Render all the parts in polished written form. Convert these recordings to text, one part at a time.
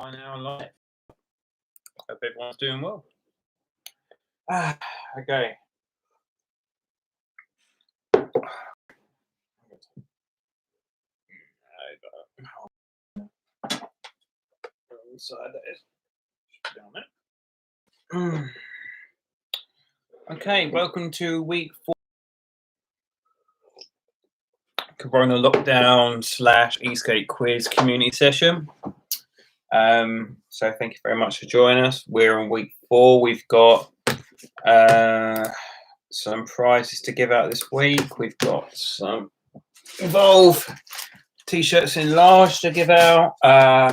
by now live. Hope everyone's doing well. Okay. Side that is down there. Okay, welcome to week 4 Corona lockdown / Eastgate quiz community session. So thank you very much for joining us. We're on week 4. We've got some prizes to give out this week. We've got some Evolve t-shirts in large to give out.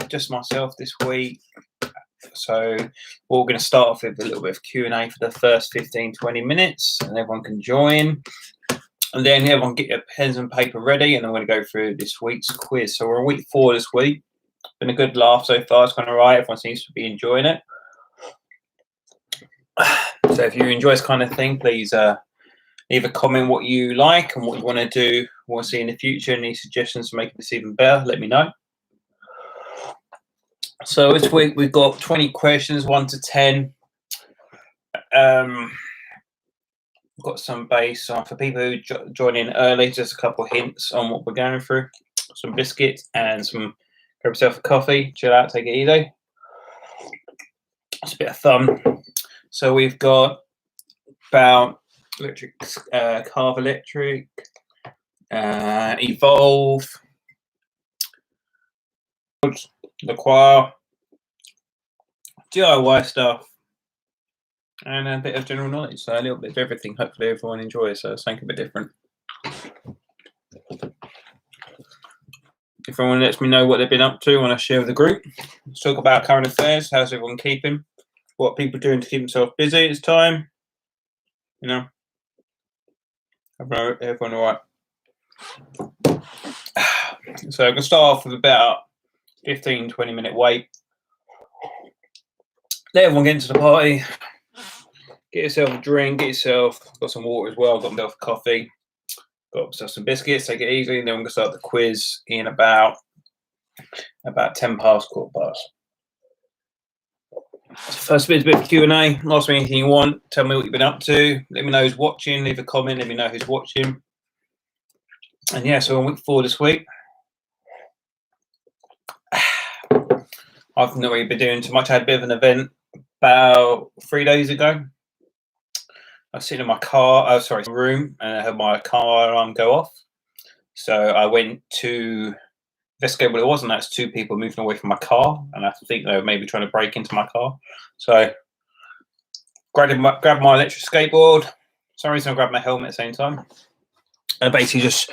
Just myself this week. So we're going to start off with a little bit of Q&A for the first 15-20 minutes, and everyone can join. And then everyone get your pens and paper ready, and I'm going to go through this week's quiz. So we're on week 4 this week. Been a good laugh so far. It's gone all right. Everyone seems to be enjoying it. So if you enjoy this kind of thing, please leave a comment what you like and what you want to do, want to see in the future. Any suggestions for making this even better, let me know. So this week we've got 20 questions, 1 to 10. Got some base for people who join in early. Just a couple of hints on what we're going through. Some biscuits and some. Grab yourself a coffee, chill out, take it easy. It's a bit of fun. So we've got about electric, Carve Electric, Evolve, the choir, DIY stuff, and a bit of general knowledge. So a little bit of everything. Hopefully everyone enjoys. So something a bit different. If everyone lets me know what they've been up to when I share with the group. Let's talk about current affairs. How's everyone keeping? What people doing to keep themselves busy at this time? You know, everyone all right? So I'm going to start off with about 15-20 minute wait. Let everyone get into the party. Get yourself a drink. Got some water as well. Got myself a coffee. Got myself some biscuits. Take it easy. And then we're going to start the quiz in about 10 past, quarter past. First bit is a bit of Q&A. Ask me anything you want. Tell me what you've been up to. Let me know who's watching. Leave a comment. Let me know who's watching. And yeah, so on week 4 this week. I've not really been doing too much. I had a bit of an event about 3 days ago. I was sitting in my room, and I had my car alarm go off. So I went to investigate what it was, and that's 2 people moving away from my car, and I think they were maybe trying to break into my car. So grabbed my electric skateboard. For some reason I grabbed my helmet at the same time. And basically just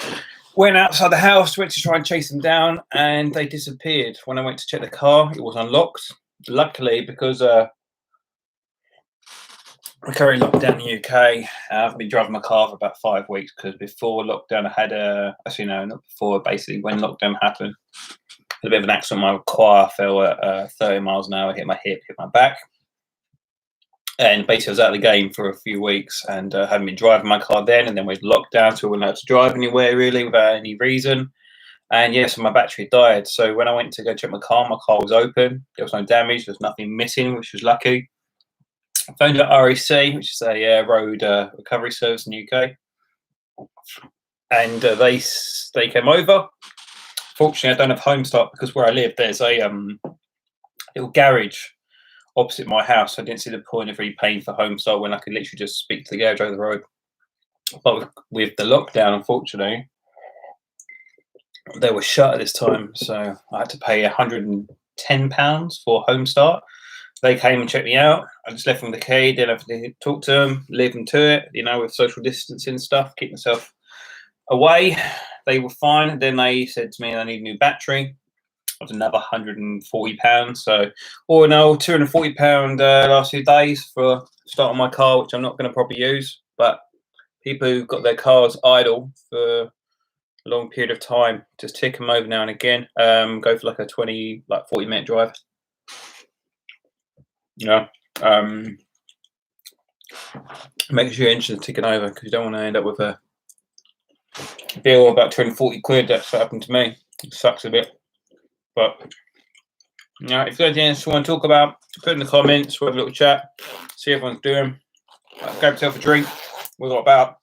went outside the house, went to try and chase them down, and they disappeared. When I went to check the car, it was unlocked. Luckily, because we're currently locked down in the UK. I've been driving my car for about 5 weeks because before lockdown I had not before, basically when lockdown happened, I had a bit of an accident. My car fell at 30 miles an hour, hit my hip, hit my back. And basically I was out of the game for a few weeks and hadn't been driving my car then, and then we locked down, so we weren't allowed to drive anywhere really without any reason. And yeah, so my battery died. So when I went to go check my car was open. There was no damage, there was nothing missing, which was lucky. I phoned at REC, which is a road recovery service in the UK, and they came over. Fortunately, I don't have home start because where I live, there's a little garage opposite my house. I didn't see the point of really paying for home start when I could literally just speak to the garage over the road. But with the lockdown, unfortunately, they were shut at this time, so I had to pay £110 for home start. They came and checked me out. I just left them the key, didn't have to talk to them, leave them to it, with social distancing stuff, keep myself away. They were fine. And then they said to me I need a new battery. It was another £140. So all in all, £240 last few days for starting my car, which I'm not going to probably use. But people who've got their cars idle for a long period of time, just tick them over now and again. Go for like a 40-minute drive. Make sure your engine's ticking over because you don't want to end up with a bill of about 240 quid. That's what happened to me. It sucks a bit, but Now, if there's anything else you want to talk about, put it in the comments. We'll have a little chat. See how everyone's doing. Grab yourself a drink. We've got about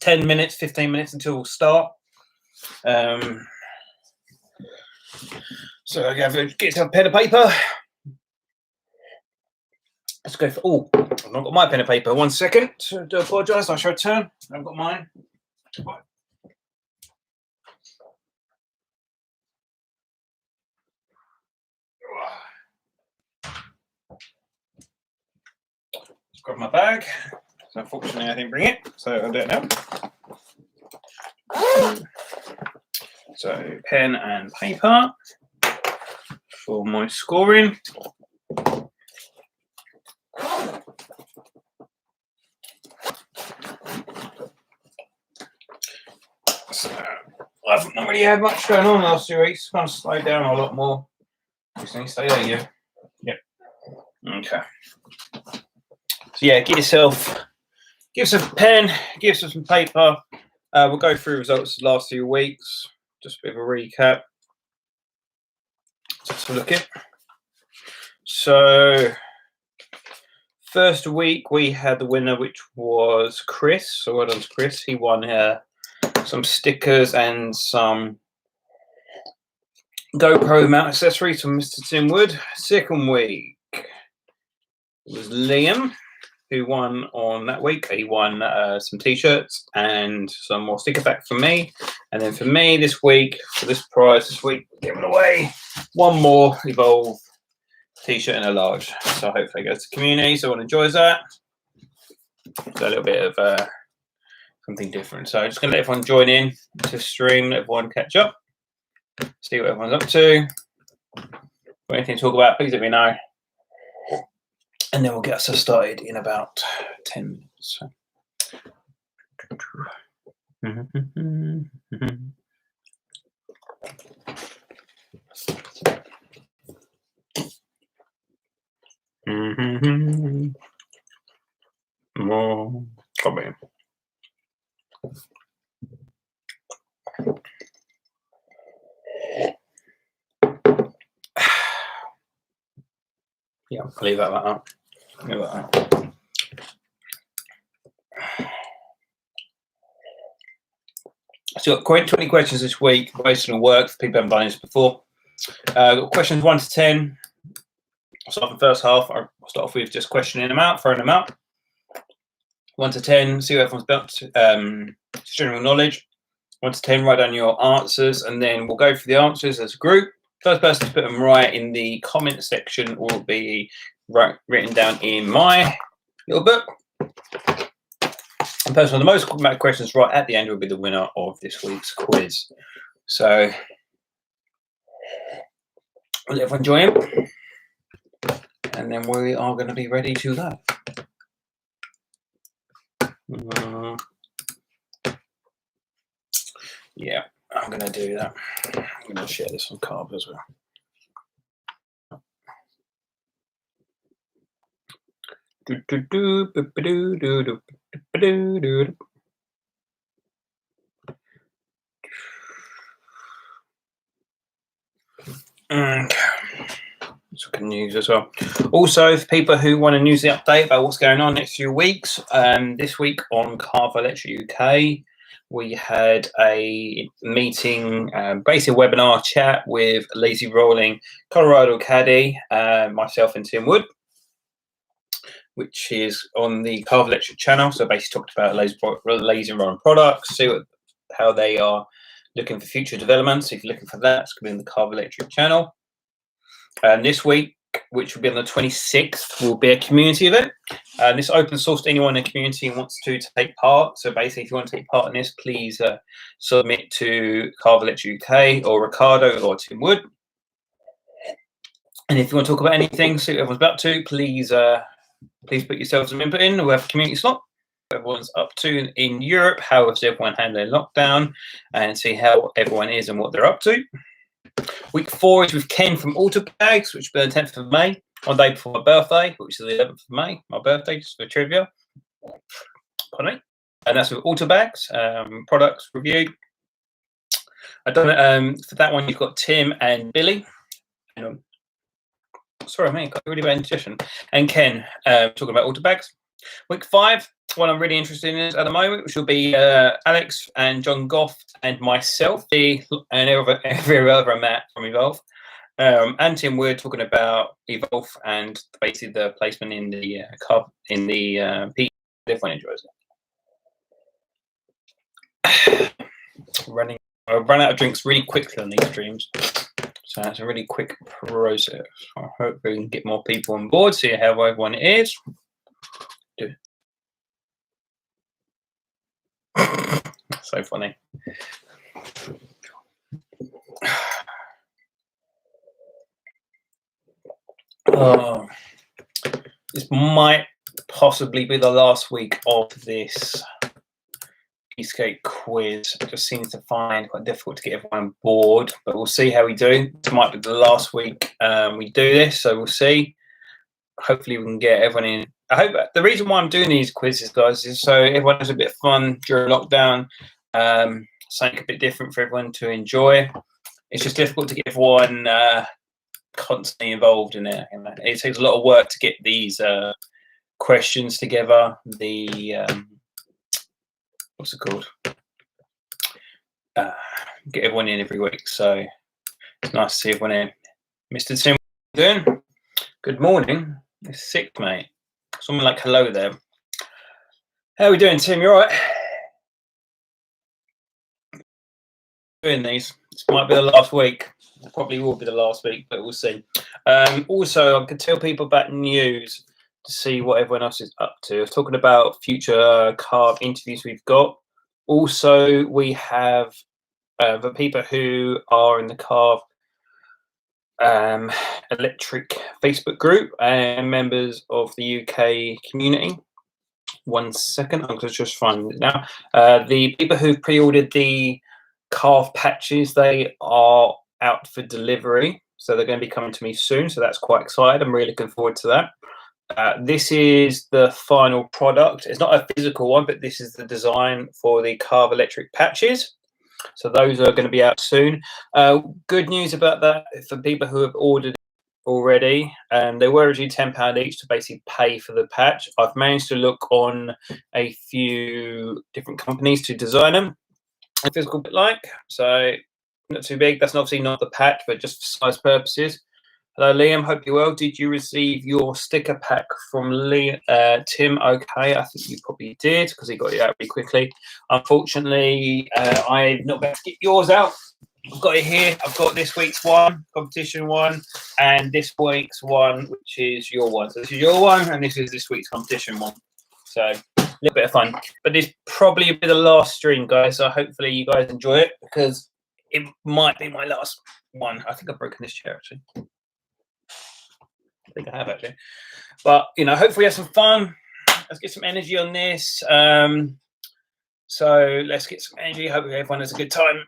10 minutes, 15 minutes until we'll start. So get yourself a pen and paper. Let's go for. Oh, I've not got my pen and paper. 1 second. So I do apologise. I should turn. I haven't got mine. Let's grab my bag. So unfortunately, I didn't bring it, so I'll do it now. So pen and paper for my scoring. So I've not really had much going on the last 2 weeks. Kind of slowed down a lot more. Just need to stay there, yeah. Yep. Okay. So yeah, give yourself a pen, give yourself some paper. We'll go through results of the last 2 weeks. Just a bit of a recap. Let's look at. So first week we had the winner, which was Chris. So well done to Chris. He won some stickers and some GoPro mount accessories from Mr. Tim Wood. Second week was Liam, who won on that week. He won some t-shirts and some more sticker packs from me. And then for me this week, for this prize this week, giving away one more Evolve t-shirt in a large. So hopefully it goes to the community, so everyone enjoys that. So a little bit of something different. So I'm just going to let everyone join in to stream, let everyone catch up, see what everyone's up to. Got anything to talk about, please let me know. And then we'll get us started in about 10 minutes. More coming. Yeah, I'll leave that like that. Leave that like that. So we've got 20 questions this week based on work for people who haven't done this before. Got questions 1 to 10. I'll start the first half. I'll start off with just questioning them out, throwing them out. 1 to 10, see what everyone's built. General knowledge. 1 to 10, write down your answers, and then we'll go for the answers as a group. First person to put them right in the comment section will be written down in my little book. The person with the most amount of questions right at the end will be the winner of this week's quiz. So, will everyone join in? And then we are going to be ready to go. Yeah, I'm going to do that. I'm going to share this on Carve as well. Okay. So good news as well. Also, for people who want a news update about what's going on next few weeks, this week on Carve Electric UK, we had a meeting, basically a webinar chat with Lazy Rolling Colorado Caddy, myself and Tim Wood, which is on the Carve Electric channel. So basically talked about Lazy Rolling products, see how they are looking for future developments. If you're looking for that, it's going to be in the Carve Electric channel. This week, which will be on the 26th, will be a community event. This open source to anyone in the community who wants to take part. So basically, if you want to take part in this, please submit to Carve Electric UK or Ricardo or Tim Wood. And if you want to talk about anything, see what everyone's up to, please put yourselves some input in. We'll have a community slot. Everyone's up to in Europe, how is everyone handling lockdown, and see how everyone is and what they're up to. Week 4 is with Ken from Autobags, which will be the 10th of May, one day before my birthday, which is the 11th of May, my birthday, just for trivia. Pardon me. And that's with Autobags, products review. I don't know, for that one, you've got Tim and Billy. Sorry, mate, got a really bad indigestion. And Ken, talking about auto bags. Week 5, what I'm really interested in is at the moment, which will be Alex and John Goff and myself, and every other Matt from Evolve. And Tim, we're talking about Evolve and basically the placement in the carb in the peak. Everyone enjoys it. I run out of drinks really quickly on these streams, so it's a really quick process. I hope we can get more people on board, see how everyone is. So funny. Oh, this might possibly be the last week of this Eastgate quiz. It just seems to find quite difficult to get everyone on board, but we'll see how we do. This might be the last week we do this, so we'll see. Hopefully we can get everyone in. I hope the reason why I'm doing these quizzes, guys, is so everyone has a bit of fun during lockdown. Something a bit different for everyone to enjoy. It's just difficult to get everyone constantly involved in it. It takes a lot of work to get these questions together. The what's it called? Get everyone in every week. So it's nice to see everyone in. Mr. Tim, what are you doing? Good morning. You're sick, mate. Someone like hello there. How are we doing, Tim? You all right? Doing these. This might be the last week. It probably will be the last week, but we'll see. Also, I could tell people about news to see what everyone else is up to. I was talking about future carb interviews we've got. Also, we have the people who are in the carb electric Facebook group and members of the UK community. 1 second, I'm going to just find it now. The people who've pre-ordered the calf patches, they are out for delivery, so they're going to be coming to me soon, so that's quite exciting. I'm really looking forward to that. This is the final product. It's not a physical one, but this is the design for the carb electric patches, so those are going to be out soon. Good news about that for people who have ordered already, they were originally £10 each to basically pay for the patch. I've managed to look on a few different companies to design them a physical bit like, so not too big. That's obviously not the patch, but just for size purposes. Hello, Liam. Hope you're well. Did you receive your sticker pack from Tim? Okay, I think you probably did because he got it out really quickly. Unfortunately, I've not been able to get yours out. I've got it here. I've got this week's one, competition one, and this week's one, which is your one. So this is your one, and this is this week's competition one. So a little bit of fun. But this probably will be the last stream, guys. So hopefully you guys enjoy it because it might be my last one. I think I've broken this chair, actually. I think I have, actually. But, you know, hopefully we have some fun. Let's get some energy on this. So let's get some energy. Hopefully everyone has a good time.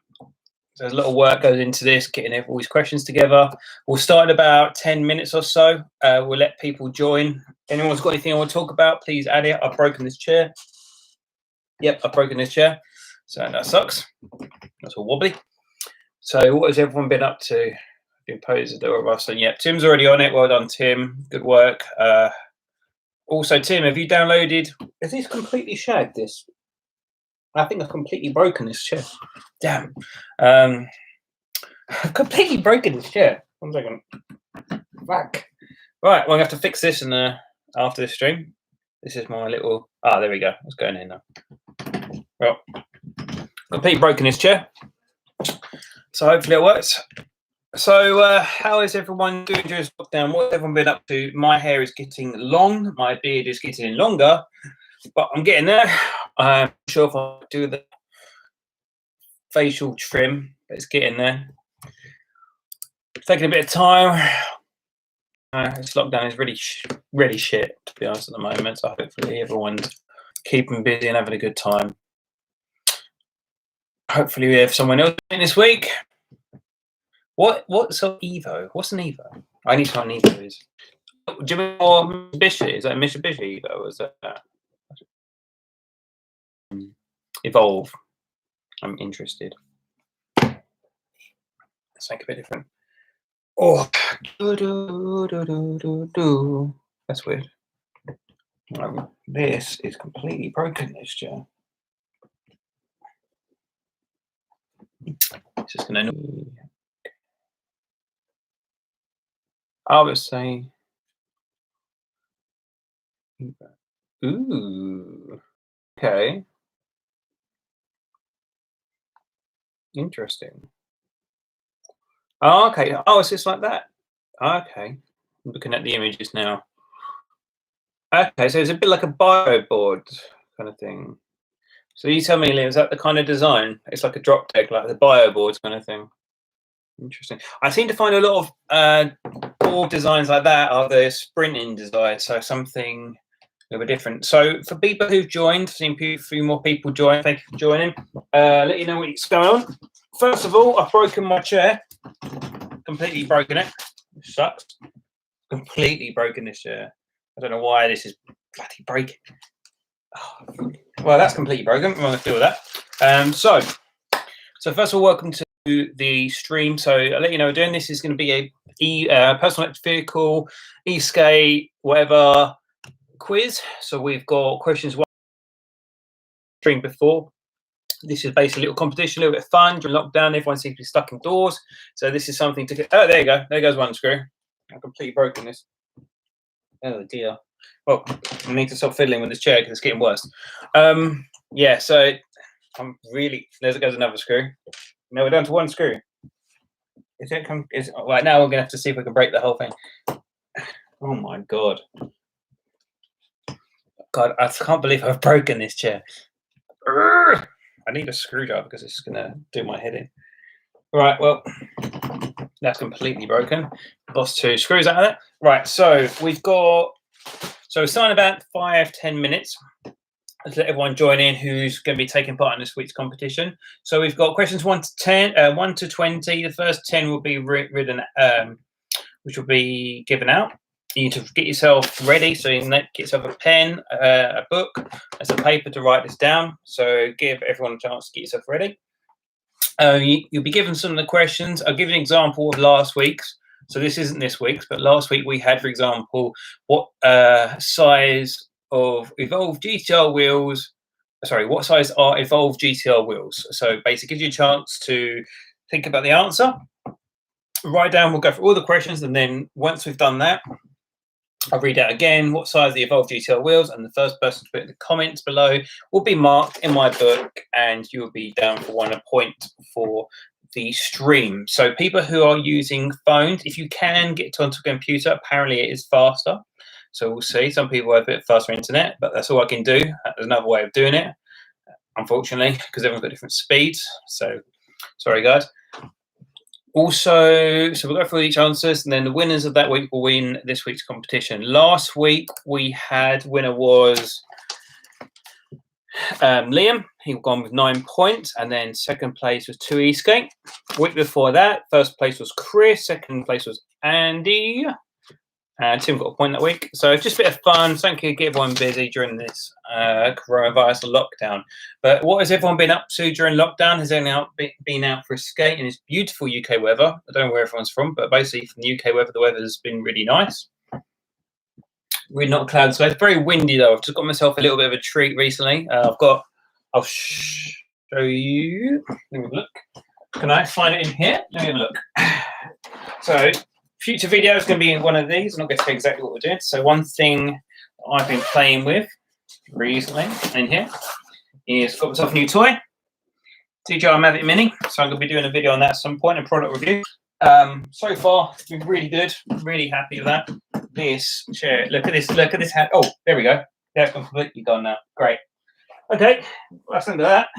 So there's a lot of work goes into this, getting all these questions together. We'll start in about 10 minutes or so. We'll let people join. Anyone's got anything I want to talk about, please add it. I've broken this chair. Yep, I've broken this chair. So that sucks. That's all wobbly. So what has everyone been up to? Been posted over us, and yep, Tim's already on it. Well done, Tim. Good work. Also, Tim, have you downloaded? Is this completely shagged? This? I think I've completely broken this chair. Damn. I've completely broken this chair. 1 second. Fuck. Right, well, I'm going to have to fix this after this stream. This is my little... Ah, there we go. It's going in now. Well, completely broken this chair. So hopefully it works. So how is everyone doing during this lockdown? What has everyone been up to? My hair is getting long. My beard is getting longer. But I'm getting there. I'm not sure if I'll do the facial trim, but it's getting there. It's taking a bit of time. This lockdown is really shit, to be honest, at the moment. So hopefully everyone's keeping busy and having a good time. Hopefully we have someone else in this week. What's an Evo? What's an Evo? I need to know what an Evo is. Do you mean more Mitsubishi? Is that a Mitsubishi Evo? Or is that Evolve? I'm interested. Let's make a bit different. Oh, that's weird. This is completely broken, this chair. It's just gonna. I would say. Ooh. Okay. Interesting. Oh, okay. Oh, it's just like that. Okay. I'm looking at the images now. Okay, so it's a bit like a bio board kind of thing. So you tell me, Liam, is that the kind of design? It's like a drop deck, like the bio boards kind of thing. Interesting. I seem to find a lot of board designs like that are the sprinting design, so something a little bit different. So for people who've joined, seen a few more people join. Thank you for joining. Let you know what's going on. First of all, I've broken my chair. Completely broken it. It sucks. Completely broken this chair. I don't know why this is bloody breaking. Oh, well, that's completely broken. I'm going to deal with that. So first of all, welcome to the stream. So I'll let you know we're doing this is going to be a personal electric vehicle, e-skate, whatever quiz. So we've got questions one stream before. This is basically a little competition, a little bit of fun during lockdown. Everyone seems to be stuck indoors, so this is something to get. Oh, there you go. There goes one screw. I've completely broken this. Oh dear. Well, I need to stop fiddling with this chair because it's getting worse. Yeah. So I'm really. There goes another screw. Now we're down to one screw. Is it come? Is right now we're gonna have to see if we can break the whole thing. Oh my god. God, I can't believe I've broken this chair. I need a screwdriver because it's gonna do my head in. Right, well, that's completely broken. Lost two screws out of it. Right, so we've got it's in about 5-10 minutes. Let's let everyone join in who's going to be taking part in this week's competition. So we've got questions 1 to 20. The first 10 will be written, which will be given out. You need to get yourself ready. So you get yourself a pen, a book, and some paper to write this down. So give everyone a chance to get yourself ready. You'll be given some of the questions. I'll give you an example of last week's. So this isn't this week's, but last week we had, for example, what size of evolved GTR wheels? Sorry, what size are evolved GTR wheels? So basically, gives you a chance to think about the answer. Write down. We'll go through all the questions, and then once we've done that, I'll read out again what size the evolved GTR wheels, and the first person to put in the comments below will be marked in my book, and you will be down for 1 point for the stream. So people who are using phones, if you can get onto a computer, apparently it is faster. So we'll see. Some people have a bit faster internet, but that's all I can do. There's another way of doing it, unfortunately, because everyone's got different speeds. So sorry, guys. Also, so we'll go through each answers, and then the winners of that week will win this week's competition. Last week we had winner was Liam. He gone with 9 points, and then second place was 2 Eastgate. Week before that, first place was Chris, second place was Andy. Tim got a point that week. So just a bit of fun. Thank you, get everyone busy during this coronavirus lockdown. But what has everyone been up to during lockdown? Has anyone been out for a skate in this beautiful UK weather? I don't know where everyone's from, but basically from the UK weather, the weather has been really nice. Really not cloudy. So it's very windy though. I've just got myself a little bit of a treat recently. I'll show you. Let me look. Can I find it in here? Let me have a look. So future video is going to be in one of these. I'm not going to say exactly what we're doing. So one thing I've been playing with recently in here is got myself a new toy, DJI Mavic Mini. So I'm going to be doing a video on that at some point, a product review. So far, it's been really good. I'm really happy with that. This chair, look at this hand. Oh, there we go. That's completely gone now. Great. Okay, that's into that.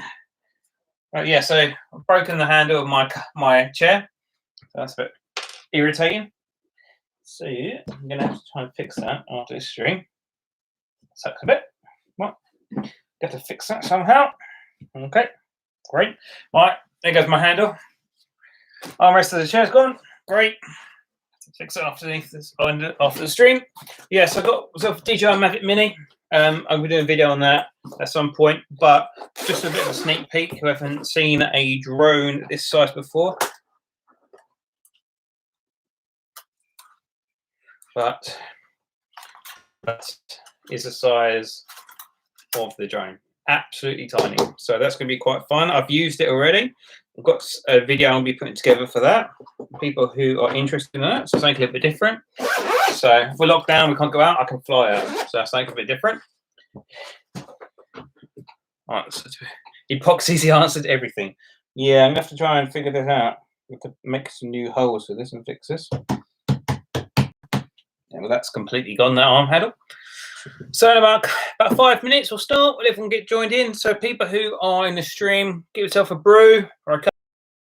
Right, yeah, so I've broken the handle of my chair. So that's a bit irritating. So I'm going to have to try and fix that after this stream. Sucks a bit. Well, got to fix that somehow. Okay, great. All right, there goes my handle. Armrest of the chair's gone. Great. Fix it after the stream. Yes, I got myself a DJI Mavic Mini. I'll be doing a video on that at some point, but just a bit of a sneak peek. Who haven't seen a drone this size before, but that is the size of the drone. Absolutely tiny. So that's going to be quite fun. I've used it already. I've got a video I'll be putting together for that. People who are interested in that. So something a little bit different. So if we're locked down, we can't go out, I can fly out. So that's something a bit different. Right, so epoxy's the answer to everything. Yeah, I'm going to have to try and figure this out. We could make some new holes for this and fix this. Yeah, well, that's completely gone, that arm handle. So in about 5 minutes, we'll start. We'll everyone get joined in. So people who are in the stream, get yourself a brew, or a cup,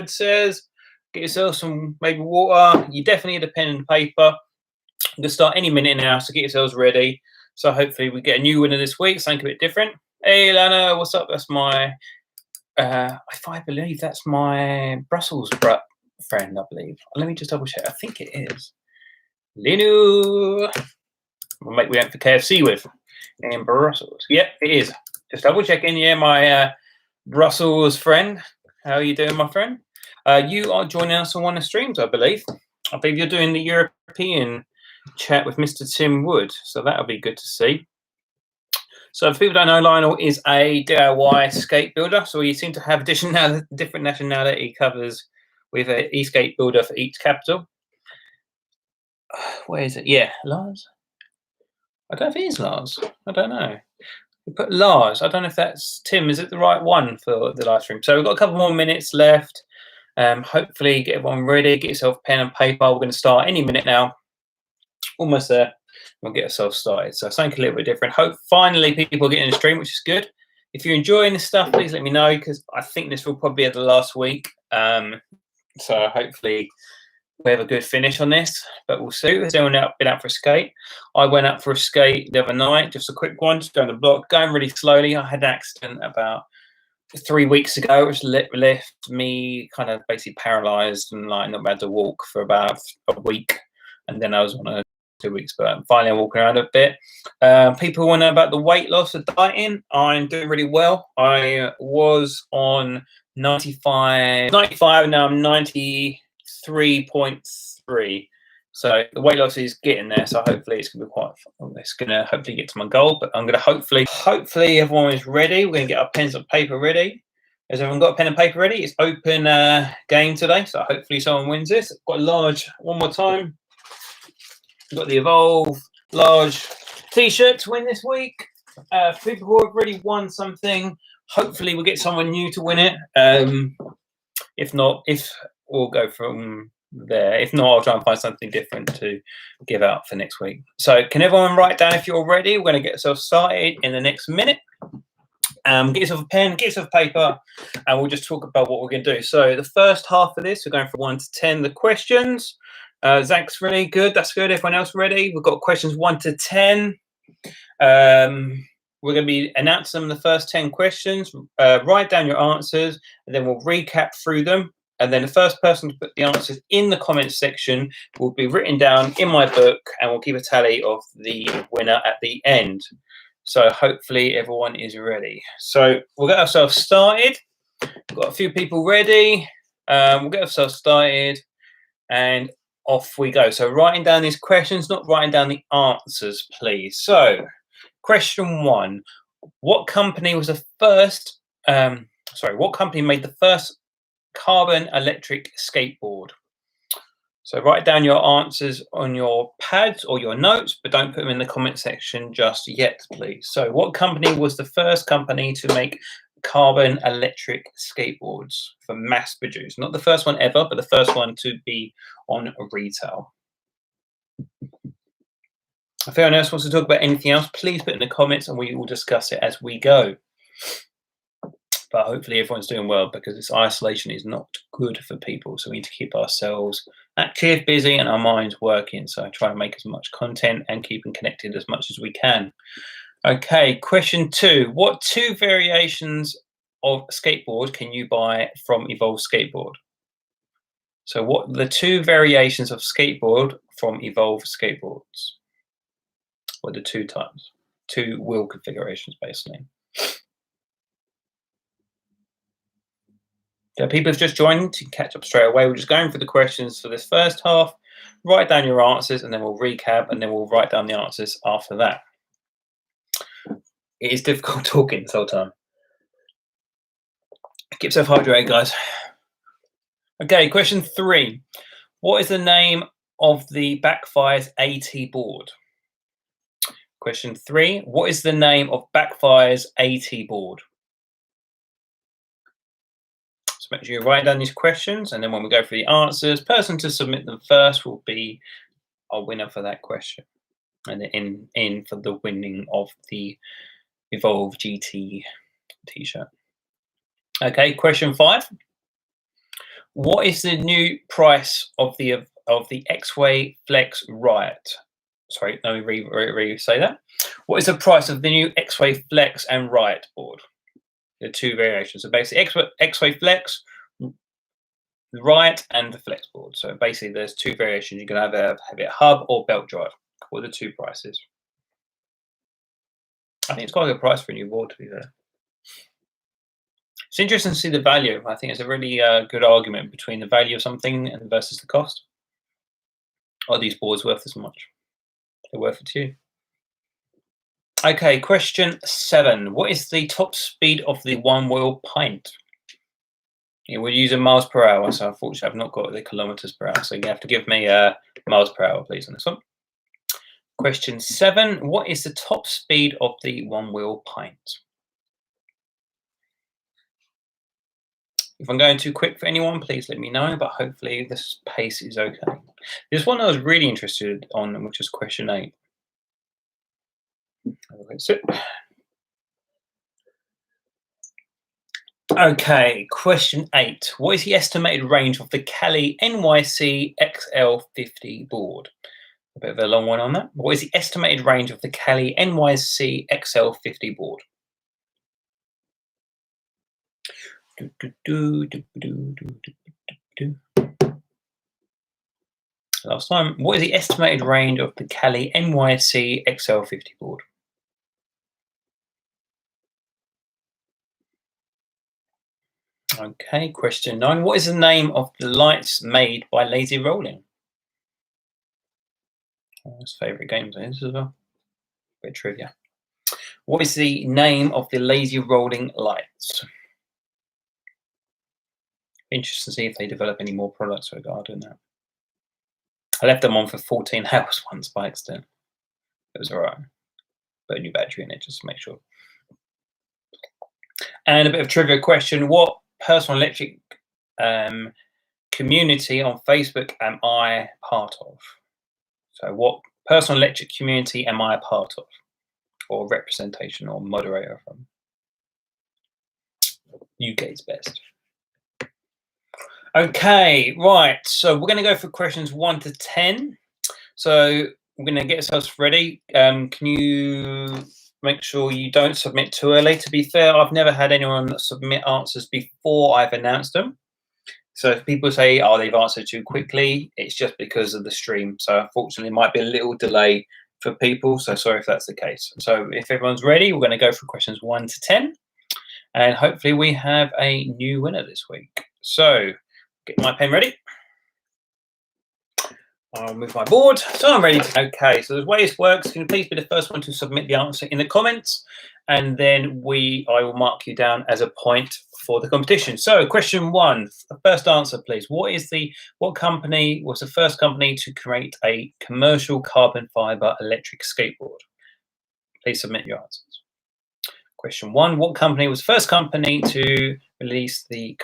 it says, get yourself some maybe water. You definitely need a pen and paper. I'm going to start any minute now, so get yourselves ready. So hopefully we get a new winner this week, something a bit different. Hey, Lana, what's up? That's my, if I believe that's my Brussels friend, I believe. Let me just double check. I think it is. Linu. We'll make we went for KFC with in Brussels. Yep, it is. Just double checking. Yeah, my Brussels friend. How are you doing, my friend? You are joining us on one of the streams, I believe. I believe you're doing the European chat with Mr. Tim Wood, so that'll be good to see. So if people don't know, Lionel is a DIY skate builder, so you seem to have different nationality covers with an e-skate builder for each capital. Where is it? Yeah, Lars? I don't know if it is Lars. I don't know. We put Lars. I don't know if that's Tim. Is it the right one for the live stream? So we've got a couple more minutes left. Hopefully get everyone ready. Get yourself pen and paper. We're going to start any minute now. Almost there. We'll get ourselves started. So something a little bit different. Hope finally people get in the stream, which is good. If you're enjoying this stuff, please let me know, because I think this will probably be the last week. So hopefully we have a good finish on this, but we'll see. Has anyone been out for a skate? I went out for a skate the other night, just a quick one, just down the block, going really slowly. I had an accident about 3 weeks ago, which left me kind of basically paralyzed and like not able to walk for about a week. And then I was on a 2 weeks, but finally I'm walking around a bit. People want to know about the weight loss of dieting. I'm doing really well. I was on 95, and now I'm 93.3. So the weight loss is getting there. So hopefully it's gonna be it's gonna hopefully get to my goal. But I'm gonna hopefully everyone is ready. We're gonna get our pens and paper ready. Has everyone got a pen and paper ready? It's open game today, so hopefully someone wins this. I've got a large one more time. We've got the Evolve large t-shirt to win this week. People who have already won something, hopefully we'll get someone new to win it. If not, we'll go from there. If not, I'll try and find something different to give out for next week. So can everyone write down if you're ready? We're going to get ourselves started in the next minute. Get yourself a pen, get yourself paper, and we'll just talk about what we're going to do. So the first half of this, we're going from 1 to 10, the questions. Zach's really good. That's good. Everyone else ready? We've got questions 1 to 10. We're going to be announcing them the first 10 questions. Write down your answers, and then we'll recap through them. And then the first person to put the answers in the comments section will be written down in my book, and we'll keep a tally of the winner at the end. So hopefully everyone is ready. So we'll get ourselves started. We've got a few people ready. We'll get ourselves started, and off we go. So writing down these questions, not writing down the answers, please. So question 1, what company was the first, what company made the first carbon electric skateboard? So write down your answers on your pads or your notes, but don't put them in the comment section just yet, please. So what company was the first company to make carbon electric skateboards for mass produce? Not the first one ever, but the first one to be on retail. If anyone else wants to talk about anything else, please put in the comments and we will discuss it as we go. But hopefully everyone's doing well, because this isolation is not good for people. So we need to keep ourselves active, busy, and our minds working. So I try to make as much content and keep them connected as much as we can. Okay, question 2. What 2 variations of skateboard can you buy from Evolve Skateboard? So what the 2 variations of skateboard from Evolve Skateboards? What are the 2 types? 2 wheel configurations, basically. So people have just joined to catch up straight away. We're just going through the questions for this first half. write down your answers, and then we'll recap, and then we'll write down the answers after that. It is difficult talking this whole time. Keep yourself hydrated, guys. Okay, question 3. What is the name of the Backfire's AT board? Question 3. What is the name of Backfire's AT board? So make sure you write down these questions, and then when we go through the answers, person to submit them first will be our winner for that question, and then in for the winning of the Evolve GT t-shirt. Okay, question 5. What is the new price of the X-Way Flex Riot? Sorry, let me re-say that. What is the price of the new X-Way Flex and Riot board? The two variations. So basically, X-Way Flex, the Riot, and the Flex board. So basically, there's two variations. You can have it hub or belt drive. What are the two prices? I think it's quite a good price for a new board, to be fair. It's interesting to see the value. I think it's a really good argument between the value of something and versus the cost. Are these boards worth as much? They're worth it to you. Okay, question 7. What is the top speed of the one-wheel pint? Yeah, we're using miles per hour, so unfortunately I've not got the kilometers per hour. So you have to give me miles per hour, please, on this one. Question 7. What is the top speed of the one-wheel pint? If I'm going too quick for anyone, please let me know, but hopefully this pace is okay. There's one I was really interested on, which is question 8. Okay, question 8. What is the estimated range of the Cali NYC XL50 board? A bit of a long one on that. What is the estimated range of the Cali NYC XL50 board? Last time. What is the estimated range of the Cali NYC XL50 board? Okay, question 9. What is the name of the lights made by Lazy Rolling? Oh, his favourite games is as well. Bit of trivia. What is the name of the Lazy Rolling lights? Interesting to see if they develop any more products regarding that. I left them on for 14 hours once by accident. It was alright. Put a new battery in it just to make sure. And a bit of trivia question. What personal electric community on Facebook am I part of? So what personal electric community am I a part of? Or representation or moderator from? UK's best. Okay, right. So we're going to go for questions 1 to 10. So we're going to get ourselves ready. Can you make sure you don't submit too early? To be fair, I've never had anyone submit answers before I've announced them. So if people say, oh, they've answered too quickly, it's just because of the stream. So unfortunately, it might be a little delay for people. So sorry if that's the case. So if everyone's ready, we're going to go for questions 1 to 10. And hopefully we have a new winner this week. So get my pen ready. I'll move my board. So I'm ready. Okay, so the way this works, can you please be the first one to submit the answer in the comments? And then I will mark you down as a point for the competition. So question 1, the first answer, please. What company was the first company to create a commercial carbon fiber electric skateboard? Please submit your answers. Question 1, what company was the first company to release the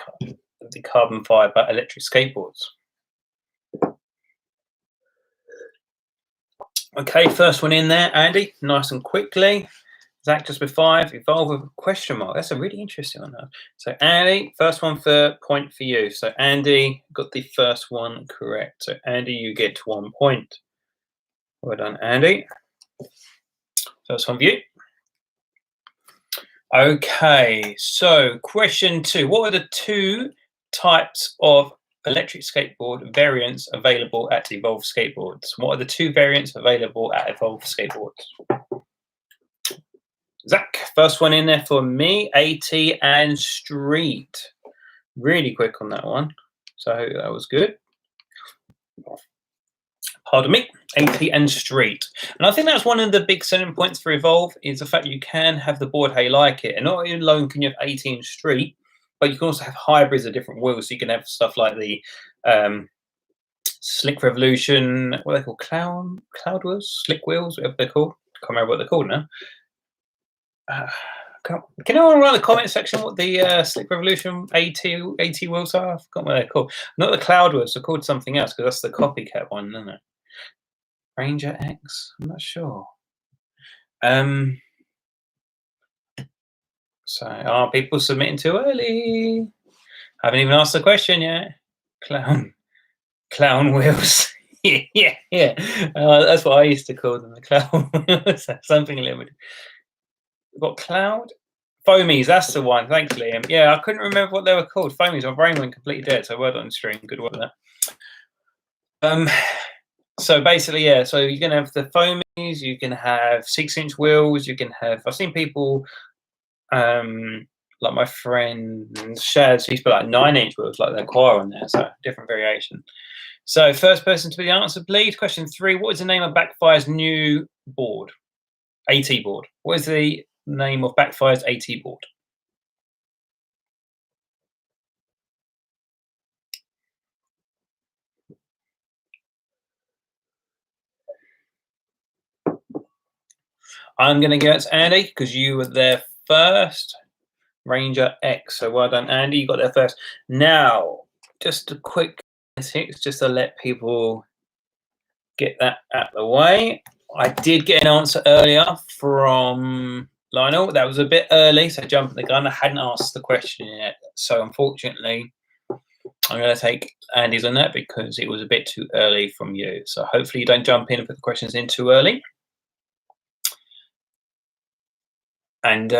carbon fiber electric skateboards? Okay, first one in there, Andy, nice and quickly. Zach just with 5, Evolve with a question mark. That's a really interesting one. So Andy, first one for point for you. So Andy got the first one correct. So Andy, you get 1 point. Well done, Andy. First one for you. Okay, so question 2. What are the 2 types of electric skateboard variants available at Evolve Skateboards? What are the 2 variants available at Evolve Skateboards? Zach, first one in there for me, AT and Street. Really quick on that one. So I hope that was good. pardon me, AT and Street. And I think that's one of the big selling points for Evolve is the fact you can have the board how you like it. And not alone can you have AT and Street, but you can also have hybrids of different wheels. So you can have stuff like the Slick Revolution, what are they called? Cloud wheels? Slick wheels, whatever they're called. Can't remember what they're called now. Can anyone write in the comment section what the Slick Revolution AT wheels are? I forgot what they're called. Not the Cloud wheels, they're called something else because that's the copycat one, isn't it? Ranger X? I'm not sure. So are people submitting too early? Haven't even asked the question yet. Clown wheels. yeah. That's what I used to call them, the clown wheels. Something a little bit. We've got Cloud. Foamies, that's the one. Thanks, Liam. Yeah, I couldn't remember what they were called. Foamies, my brain went completely dead, so well done, stream. Good work with that. So basically, yeah, so you can have the Foamies, you can have 6-inch wheels, you can have, I've seen people, like my friend Shaz, he's put like 9-inch wheels, like their choir on there, so different variation. So first person to be the answer, please. Question 3, what is the name of Backfire's new board? AT board. What is the name of Backfire's AT board? I'm going to guess Andy because you were there first. Ranger X. So well done, Andy. You got there first. Now, just a quick tips just to let people get that out of the way. I did get an answer earlier from Lionel. That was a bit early, so jumping the gun. I hadn't asked the question yet. So unfortunately, I'm going to take Andy's on that because it was a bit too early from you. So hopefully you don't jump in and put the questions in too early. And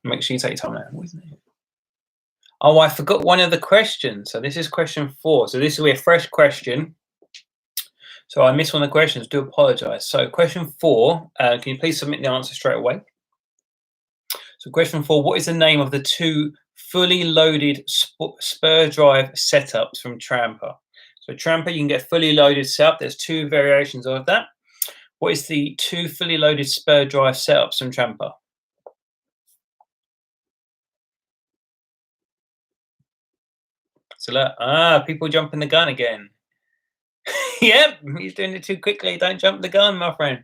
make sure you take your time out. Oh, I forgot one of the questions. So this is question 4. So this will be a fresh question. So I missed one of the questions. Do apologise. So question 4, can you please submit the answer straight away? So question 4, what is the name of the 2 fully loaded spur drive setups from Tramper? So Tramper, you can get fully loaded setup. There's 2 variations of that. What is the 2 fully loaded spur drive setups from Tramper? So look, people jumping the gun again. Yep, he's doing it too quickly. Don't jump the gun, my friend.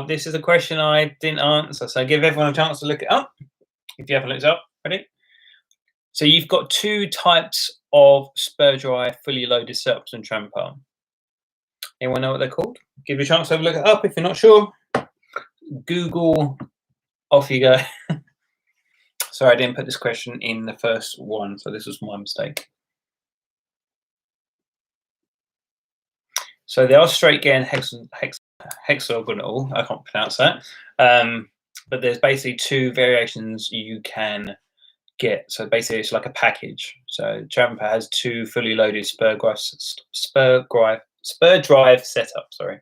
This is a question I didn't answer, so give everyone a chance to look it up. If you haven't looked it up, ready? So you've got 2 types of spur drive fully loaded setups in Tramper. Anyone know what they're called? Give you a chance to have a look it up if you're not sure. Google, off you go. Sorry, I didn't put this question in the first one, so this was my mistake. So they are straight gain hexagonal. I can't pronounce that. But there's basically 2 variations you can get. So basically, it's like a package. So Tramper has 2 fully loaded spur drive setup. Sorry,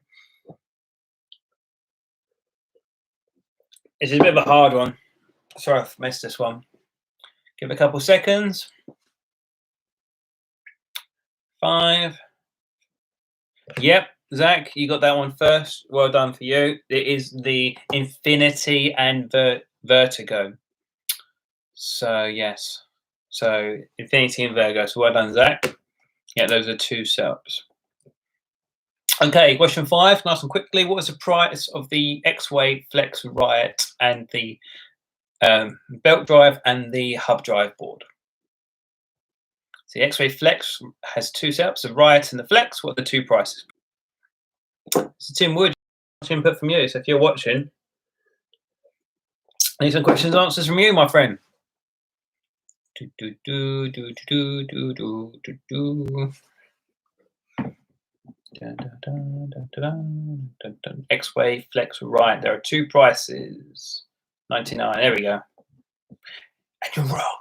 this is a bit of a hard one. Sorry, I've missed this one. Give it a couple seconds. 5. Yep, Zach, you got that one first. Well done for you. It is the Infinity and the Vertigo. So yes, so Infinity and Virgo. So well done, Zach. Yeah, those are 2 setups. Okay, question 5, nice and quickly. What is the price of the X-Way Flex Riot and the belt drive and the hub drive board? So the X-Way Flex has 2 setups, the Riot and the Flex. What are the 2 prices? So Tim Wood, input from you. So if you're watching, I need some questions and answers from you, my friend. X-Way Flex Riot. There are 2 prices. 99. There we go. And you're wrong.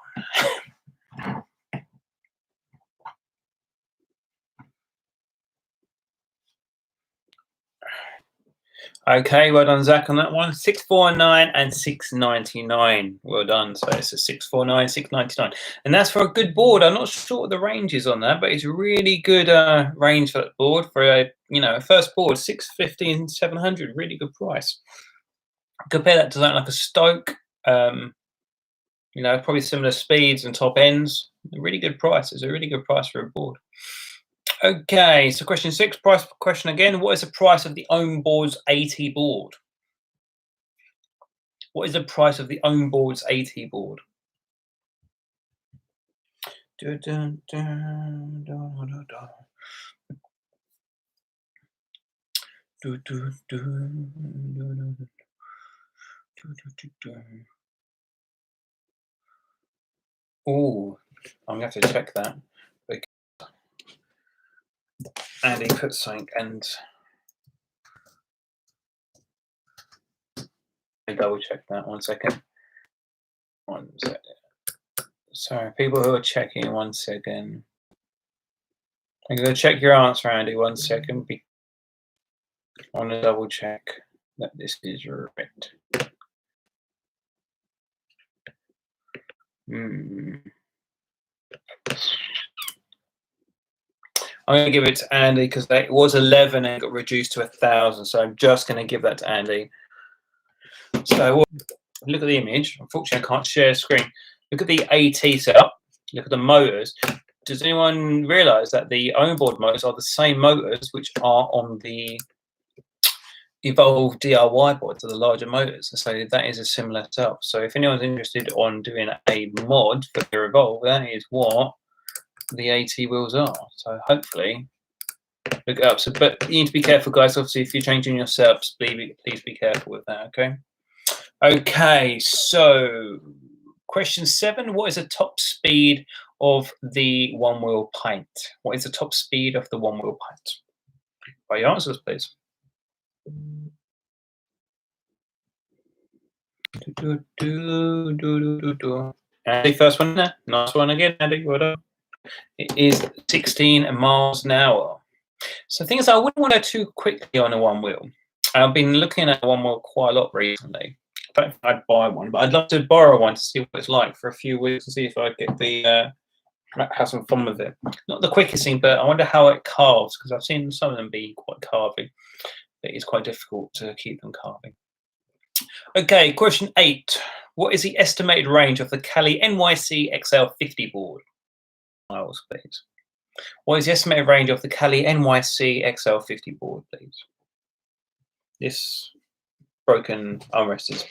Okay, well done, Zach, on that one. 649 and 699. Well done. So it's a 649, 699. And that's for a good board. I'm not sure what the range is on that, but it's a really good range for that board for a first board, 650 and 700. Really good price. Compare that to something like a Stoke, probably similar speeds and top ends. A really good price. It's a really good price for a board. Okay, so question 6, price question again. What is the price of the Ohm board's 80 board? What is the price of the Ohm board's 80 board? Dun, dun, dun, dun, dun, dun. Dun, dun, dun, dun, dun, dun. Oh, I'm gonna have to check that. Andy put something and I double check that 1 second. 1 second. Sorry, people who are checking, 1 second. I'm gonna check your answer, Andy, 1 second. I want to double check that this is right. I'm going to give it to Andy because it was 11 and it got reduced to 1,000. So I'm just going to give that to Andy. So look at the image. Unfortunately, I can't share screen. Look at the AT setup. Look at the motors. Does anyone realise that the onboard motors are the same motors which are on the Evolve DIY boards, are the larger motors? So that is a similar setup. So if anyone's interested on doing a mod for their Evolve, that is what the AT wheels are. So hopefully look it up. So, but you need to be careful, guys. Obviously, if you're changing your setups, please be careful with that. Okay, so question 7, what is the top speed of the one-wheel pint? What is the top speed of the one-wheel pint? By your answers, please. Andy, first one there. Nice one again, Andy. Well done. It is 16 miles an hour. So the thing is, I wouldn't want to go too quickly on a one-wheel. I've been looking at one wheel quite a lot recently. I don't think I'd buy one, but I'd love to borrow one to see what it's like for a few weeks and see if I get the have some fun with it. Not the quickest thing, but I wonder how it carves, because I've seen some of them be quite carving. It is quite difficult to keep them carving. Okay, question 8. What is the estimated range of the Cali NYC XL50 board? Miles, please. What is the estimated range of the Cali NYC XL50 board, please? This broken armrest is.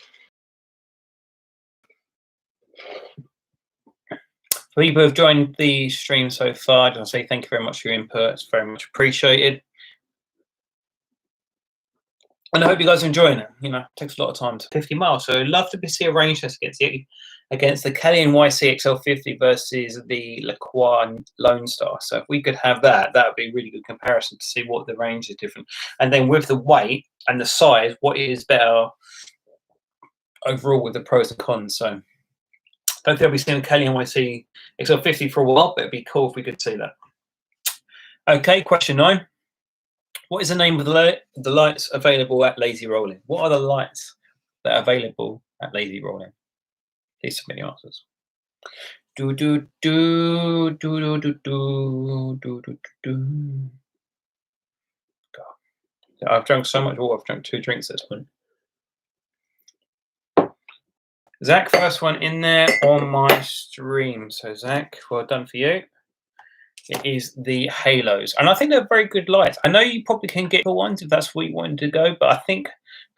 For people who have joined the stream so far, I just want to say thank you very much for your input. It's very much appreciated. And I hope you guys are enjoying it. It takes a lot of time to 50 miles. So I'd love to see a range test against the Cali NYC XL50 versus the LaCroix Lone Star. So if we could have that, that would be a really good comparison to see what the range is different. And then with the weight and the size, what is better overall with the pros and cons. So I don't think I'll be seeing a Cali NYC XL50 for a while, but it'd be cool if we could see that. Okay, question 9. What is the name of the lights available at Lazy Rolling? What are the lights that are available at Lazy Rolling? Please submit your answers. I've drunk so much water. I've drunk 2 drinks at this point. Zach, first one in there on my stream. So Zach, well done for you. It is the Halos, and I think they're very good lights. I know you probably can get the ones if that's where you wanted to go, but I think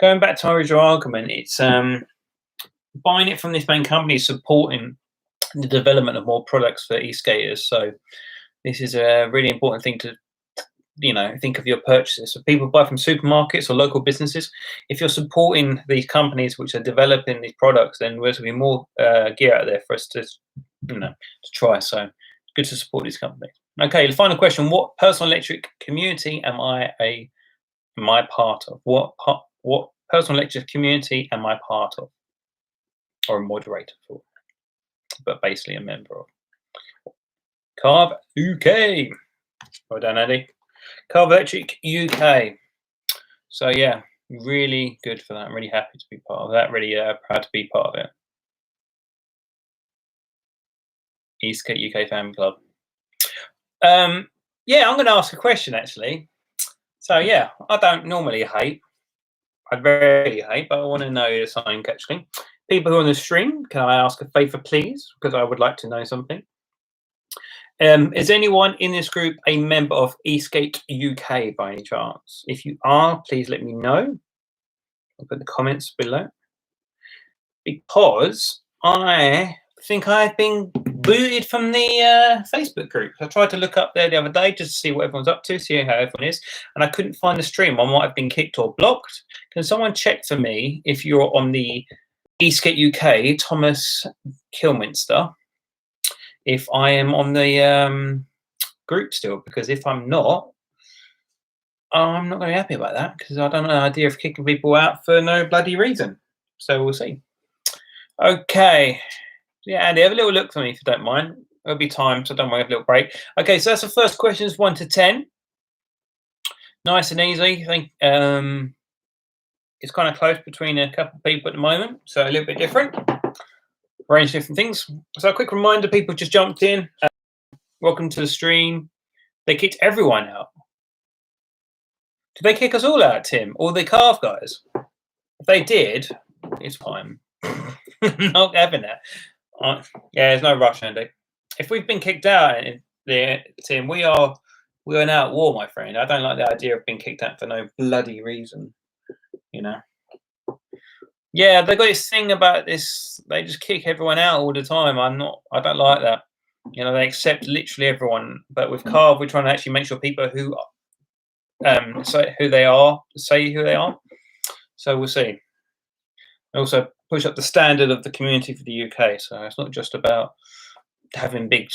going back to my original argument, it's buying it from this main company is supporting the development of more products for e-skaters. So this is a really important thing to think of your purchases. So people buy from supermarkets or local businesses. If you're supporting these companies which are developing these products, then there's going to be more gear out there for us to try. So good to support these companies. Okay, the final question: what personal electric community am I part of? What personal electric community am I part of, or a moderator for? But basically a member of. Carve UK. Well done, Eddie. Carve Electric UK. So yeah, Really good for that. I'm really happy to be part of that. Really proud to be part of it. Eastgate UK Fan Club. Um, yeah, I'm going to ask a question actually. So yeah, I don't normally hate. I rarely hate, but I want to know something actually. People who are on the stream, can I ask a favour, please? Because I would like to know something. Is anyone in this group a member of Eastgate UK by any chance? If you are, please let me know. I'll put the comments below. Because I think I've been booted from the Facebook group. I tried to look up there the other day just to see what everyone's up to, see how everyone is, and I couldn't find the stream. I might have been kicked or blocked. Can someone check for me if you're on the Eastgate UK, Thomas Kilminster, if I am on the group still? Because if I'm not very happy about that, because I don't know the idea of kicking people out for no bloody reason. So we'll see. Okay. Yeah, Andy, have a little look for me if you don't mind. It'll be time, so don't worry, have a little break. Okay, so that's the first questions, 1 to 10. Nice and easy. I think it's kind of close between a couple of people at the moment, so a little bit different. Range different things. So a quick reminder, people just jumped in. Welcome to the stream. They kicked everyone out. Did they kick us all out, Tim? All the Carve guys? If they did, it's fine. Not having that. Yeah, there's no rush, Andy. If we've been kicked out, Tim, we are now at war, my friend. I don't like the idea of being kicked out for no bloody reason. You know. Yeah, they got this thing about this. They just kick everyone out all the time. I don't like that. You know, they accept literally everyone. But with Carve, we're trying to actually make sure people who say who they are. So we'll see. Also push up the standard of the community for the UK. So it's not just about having big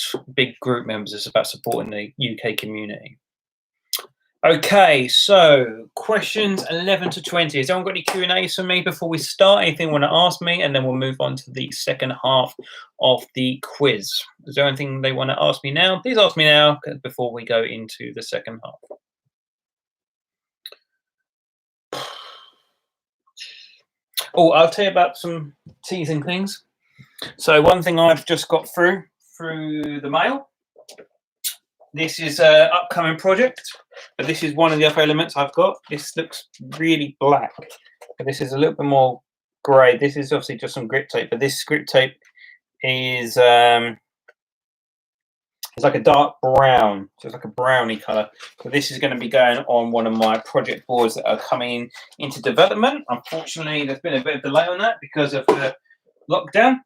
group members, it's about supporting the UK community. Okay, so questions 11 to 20. Has anyone got any Q&As for me before we start? Anything you want to ask me? And then we'll move on to the second half of the quiz. Is there anything they want to ask me now? Please ask me now before we go into the second half. Oh, I'll tell you about some teasing things. So one thing I've just got through the mail. This is an upcoming project, but this is one of the other elements I've got. This looks really black, but this is a little bit more grey. This is obviously just some grip tape, but this grip tape is it's like a dark brown, so it's like a browny colour. So this is going to be going on one of my project boards that are coming into development. Unfortunately, there's been a bit of delay on that because of the lockdown.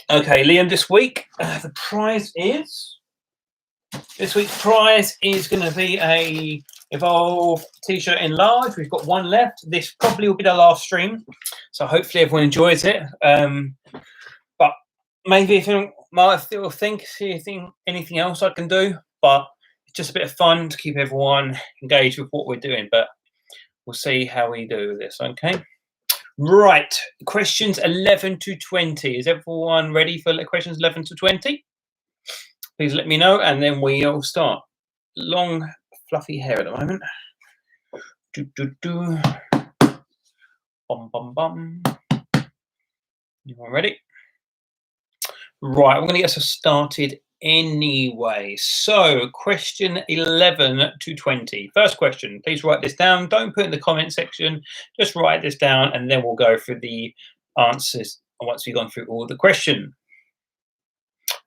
Okay, Liam, this week the prize is. This week's prize is going to be a Evolve t-shirt in large. We've got one left. This probably will be the last stream, so hopefully everyone enjoys it. But maybe if you might still think, see anything else I can do. But it's just a bit of fun to keep everyone engaged with what we're doing. But we'll see how we do with this. Okay. Right. Questions 11 to 20. Is everyone ready for questions 11 to 20? Please let me know, and then we'll start. Long, fluffy hair at the moment. Bum, bum, bum. You all ready? Right, I'm going to get us started anyway. So, question 11 to 20. First question, please write this down. Don't put it in the comment section. Just write this down, and then we'll go through the answers once we've gone through all the question.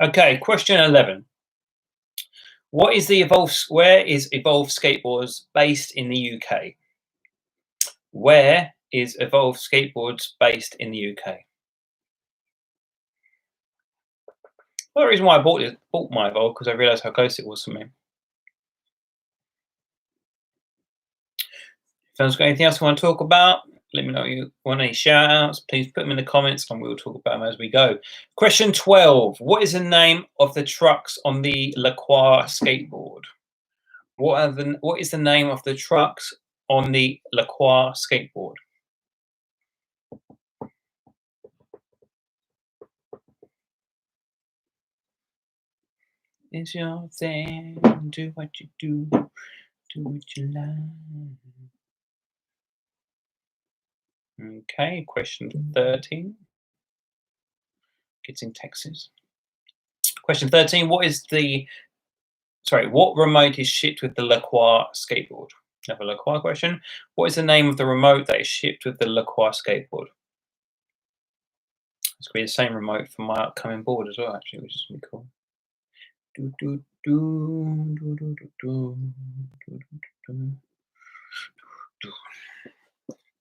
Okay, question 11. Where is Evolve Skateboards based in the UK? Where is Evolve Skateboards based in the UK? Well, the reason why I bought my Evolve because I realised how close it was for me. If anyone's got anything else you want to talk about, let me know you want any shout outs. Please put them in the comments and we'll talk about them as we go. Question 12. What is the name of the trucks on the LaCroix skateboard? What is the name of the trucks on the LaCroix skateboard? It's your thing. Do what you do. Do what you like. Okay, question 13. Kids in Texas. Question 13. What remote is shipped with the LaCroix skateboard? Another LaCroix question. What is the name of the remote that is shipped with the LaCroix skateboard? It's going to be the same remote for my upcoming board as well, actually, which is really cool.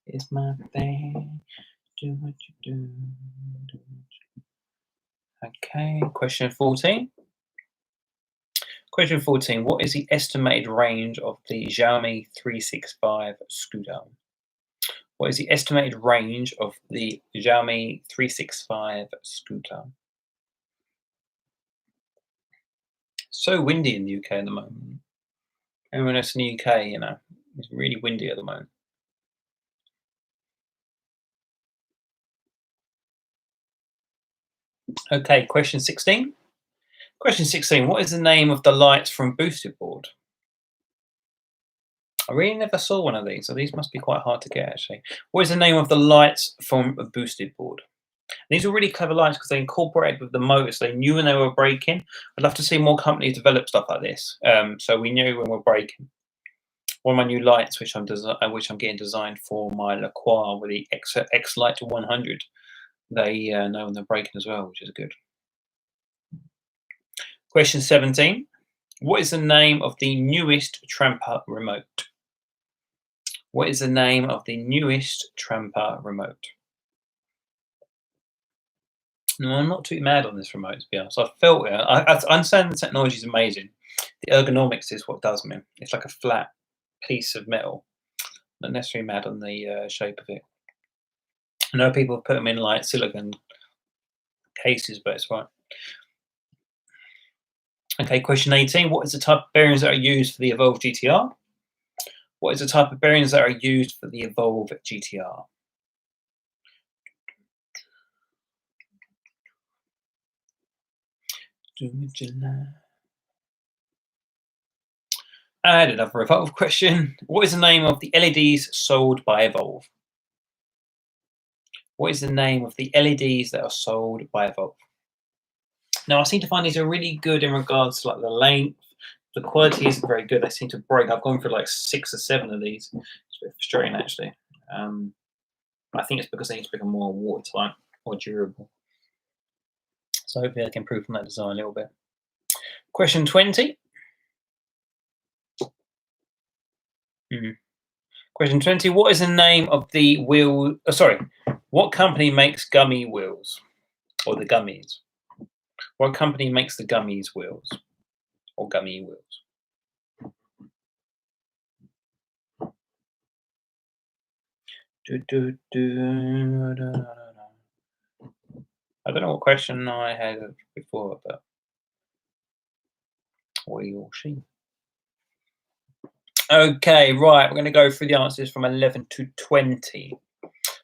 It's my thing. Do what you do. Okay, question 14. Question 14. What is the estimated range of the Xiaomi 365 scooter? What is the estimated range of the Xiaomi 365 scooter? So windy in the UK at the moment. Everyone else in the UK, you know, it's really windy at the moment. Okay, question 16. Question 16. What is the name of the lights from Boosted Board? I really never saw one of these, so these must be quite hard to get, actually. What is the name of the lights from a Boosted Board? These are really clever lights because they incorporated with the motors. They knew when they were braking. I'd love to see more companies develop stuff like this. So we knew when we're braking. One of my new lights, which I'm getting designed for my LaCroix with the X Light to 100. They know when they're braking as well, which is good. Question 17. What is the name of the newest Tramper remote? What is the name of the newest Tramper remote? No, I'm not too mad on this remote, to be honest. I felt it. I understand the technology is amazing. The ergonomics is what does me. It's like a flat piece of metal. Not necessarily mad on the shape of it. I know people put them in like silicone cases, but it's right. Okay, question 18. What is the type of bearings that are used for the Evolve GTR? What is the type of bearings that are used for the Evolve GTR? I had another Evolve question. What is the name of the LEDs sold by Evolve? What is the name of the LEDs that are sold by Evolve? Now, I seem to find these are really good in regards to like the length. The quality isn't very good. They seem to break. I've gone through like 6 or 7 of these. It's a bit frustrating, actually. I think it's because they need to become more watertight or durable. So hopefully I can improve on that design a little bit. Question 20. Question 20. What is the name of the wheel? What company makes gummy wheels? Or the gummies? What company makes the gummies wheels? Or gummy wheels? I don't know what question I had before, but we will see. Okay, right. We're going to go through the answers from 11 to 20.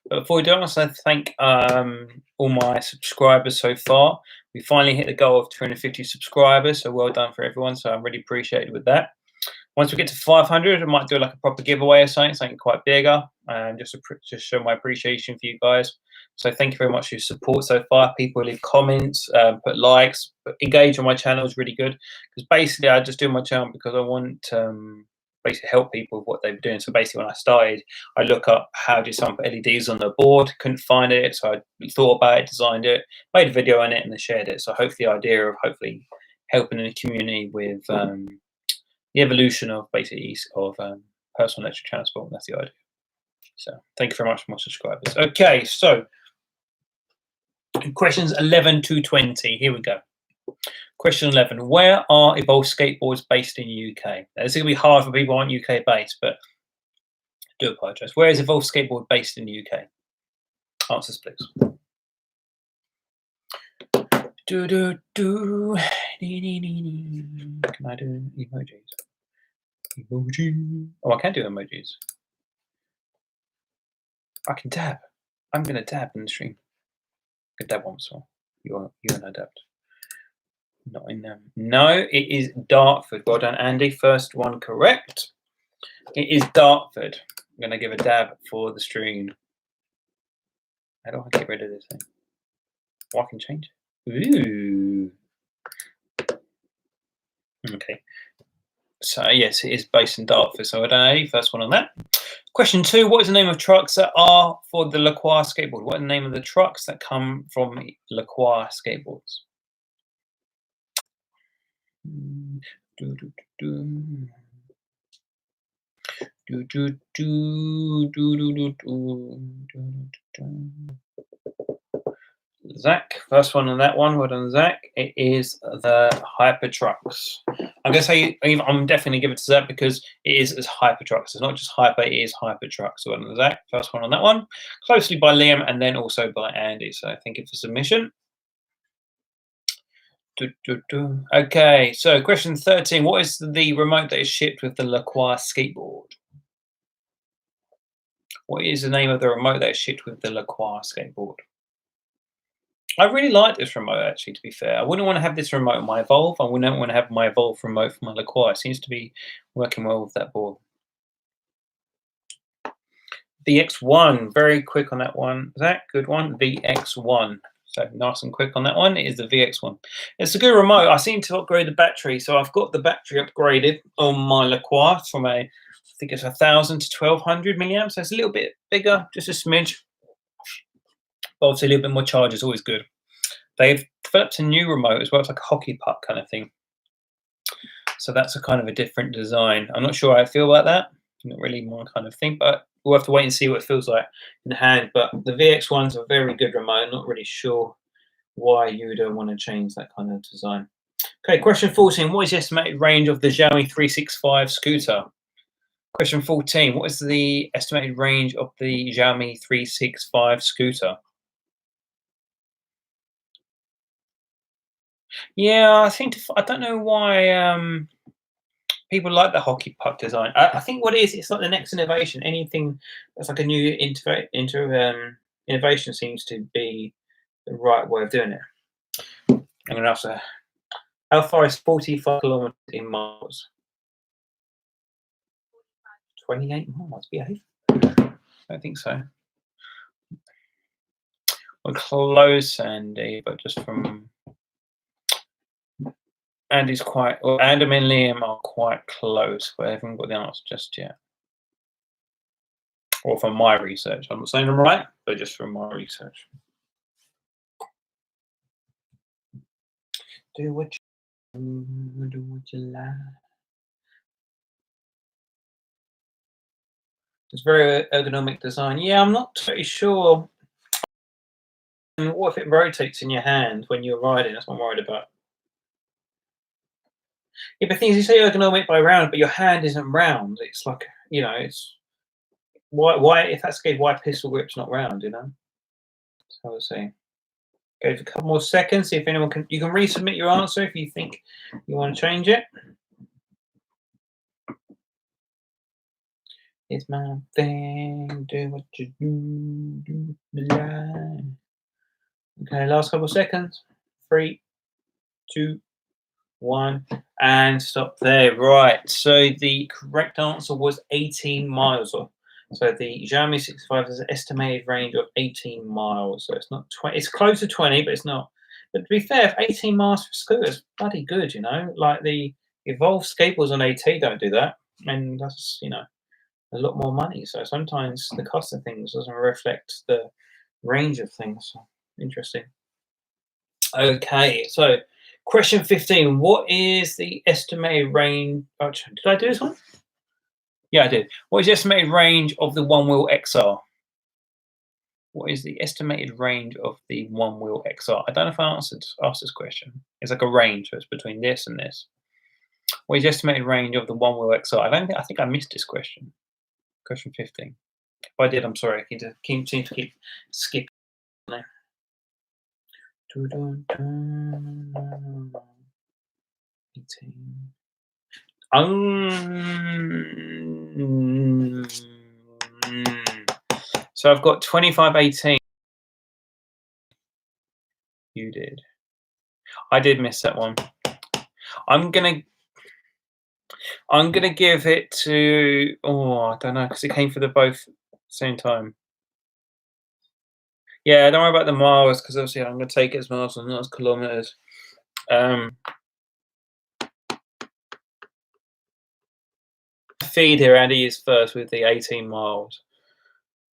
But before we do, I want to thank all my subscribers so far. We finally hit the goal of 250 subscribers, so well done for everyone. So I'm really appreciated with that. Once we get to 500, I might do like a proper giveaway or something quite bigger, just to show my appreciation for you guys. So thank you very much for your support so far. People leave comments, put likes, engage on my channel is really good. Because basically, I just do my channel because I want basically help people with what they're doing. So basically, when I started, I look up how do someone put LEDs on the board, couldn't find it, so I thought about it, designed it, made a video on it, and then shared it. So hopefully, the idea of hopefully helping the community with the evolution of basically of personal electric transport. That's the idea. So thank you very much for my subscribers. Okay, so questions 11 to 20. Here we go. Question 11. Where are Evolve skateboards based in the UK? Now, this is going to be hard for people who aren't UK based, but I do apologise. Where is Evolve skateboard based in the UK? Answers, please. Can I do emojis? Emoji. Oh, I can do emojis. I can dab. I'm going to dab in the stream. I can dab once more. You and I dabbed. Not in them. No, it is Dartford. Well done, Andy. First one correct. It is Dartford. I'm going to give a dab for the stream. How do I get rid of this thing? Oh, I can change it. Ooh. Okay. So yes, it is based in Dartford. So I don't know. First one on that. Question 2. What is the name of trucks that are for the Lacroix skateboard? What are the name of the trucks that come from Lacroix skateboards? Do, do, do, do, do, do, do, do, do, do, do, do. Zach, first one on that one. Well done, Zach. It is the Hyper Trucks. I'm gonna say I'm definitely give it to Zach because it is Hyper Trucks. It's not just Hyper, it is Hyper Trucks. So well done, Zach. First one on that one. Closely by Liam and then also by Andy. So thank you for submission. Okay, so question 13. What is the remote that is shipped with the Lacroix skateboard? What is the name of the remote that is shipped with the Lacroix skateboard? I really like this remote, actually, to be fair. I wouldn't want to have this remote on my Evolve. I wouldn't want to have my Evolve remote for my Lacroix. It seems to be working well with that board. VX1, very quick on that one. Zach, good one. VX1. So nice and quick on that one. It is the VX1. It's a good remote. I seem to upgrade the battery. So I've got the battery upgraded on my Lacroix from I think it's 1,000 to 1,200 milliamps. So it's a little bit bigger, just a smidge. But obviously a little bit more charge is always good. They've developed a new remote as well. It's like a hockey puck kind of thing. So that's a kind of a different design. I'm not sure how I feel about that. Not really my kind of thing, but we'll have to wait and see what it feels like in the hand. But the VX1's a very good remote. I'm not really sure why you would want to change that kind of design. Okay, question 14. What is the estimated range of the Xiaomi 365 scooter? Question 14. What is the estimated range of the Xiaomi 365 scooter? Yeah, I don't know why people like the hockey puck design. I think what it is, it's like the next innovation. Anything that's like a new innovation seems to be the right way of doing it. I'm going to ask how far is 45 kilometers in miles? 28 miles, behave. I don't think so. We're close, Andy, but just from Andy's quite, well, Adam and Liam are quite close, but I haven't got the answer just yet. Or from my research. I'm not saying I'm right, but just from my research. Do what you like. It's very ergonomic design. Yeah, I'm not totally sure. What if it rotates in your hand when you're riding? That's what I'm worried about. Yeah, but things you say ergonomic by round, but your hand isn't round. It's like, it's why if that's the case, why pistol grip's not round, So I would say. Go for a couple more seconds, see if anyone can. You can resubmit your answer if you think you want to change it. It's my thing. Do what you do. Okay, last couple of seconds. 3, 2, 1, and stop there. Right. So the correct answer was 18 miles. So the Xiaomi 65 has an estimated range of 18 miles. So it's not 20. It's close to 20, but it's not. But to be fair, 18 miles for scooters, bloody good, Like the Evolve skateboards on AT don't do that, and that's a lot more money. So sometimes the cost of things doesn't reflect the range of things. So, interesting. Okay, so question 15. What is the estimated range? Oh, did I do this one? Yeah, I did. What is the estimated range of the one wheel XR? What is the estimated range of the one wheel XR? I don't know if I asked this question. It's like a range, so it's between this and this. What is the estimated range of the one wheel XR? I think I missed this question. Question 15. If I did, I'm sorry. I seem to keep skipping. 18. So I've got 2518. You did. I did miss that one. I'm gonna give it to. Oh, I don't know because it came for the both same time. Yeah, don't worry about the miles because obviously I'm going to take it as miles and not as kilometers. Feed here, Andy is first with the 18 miles.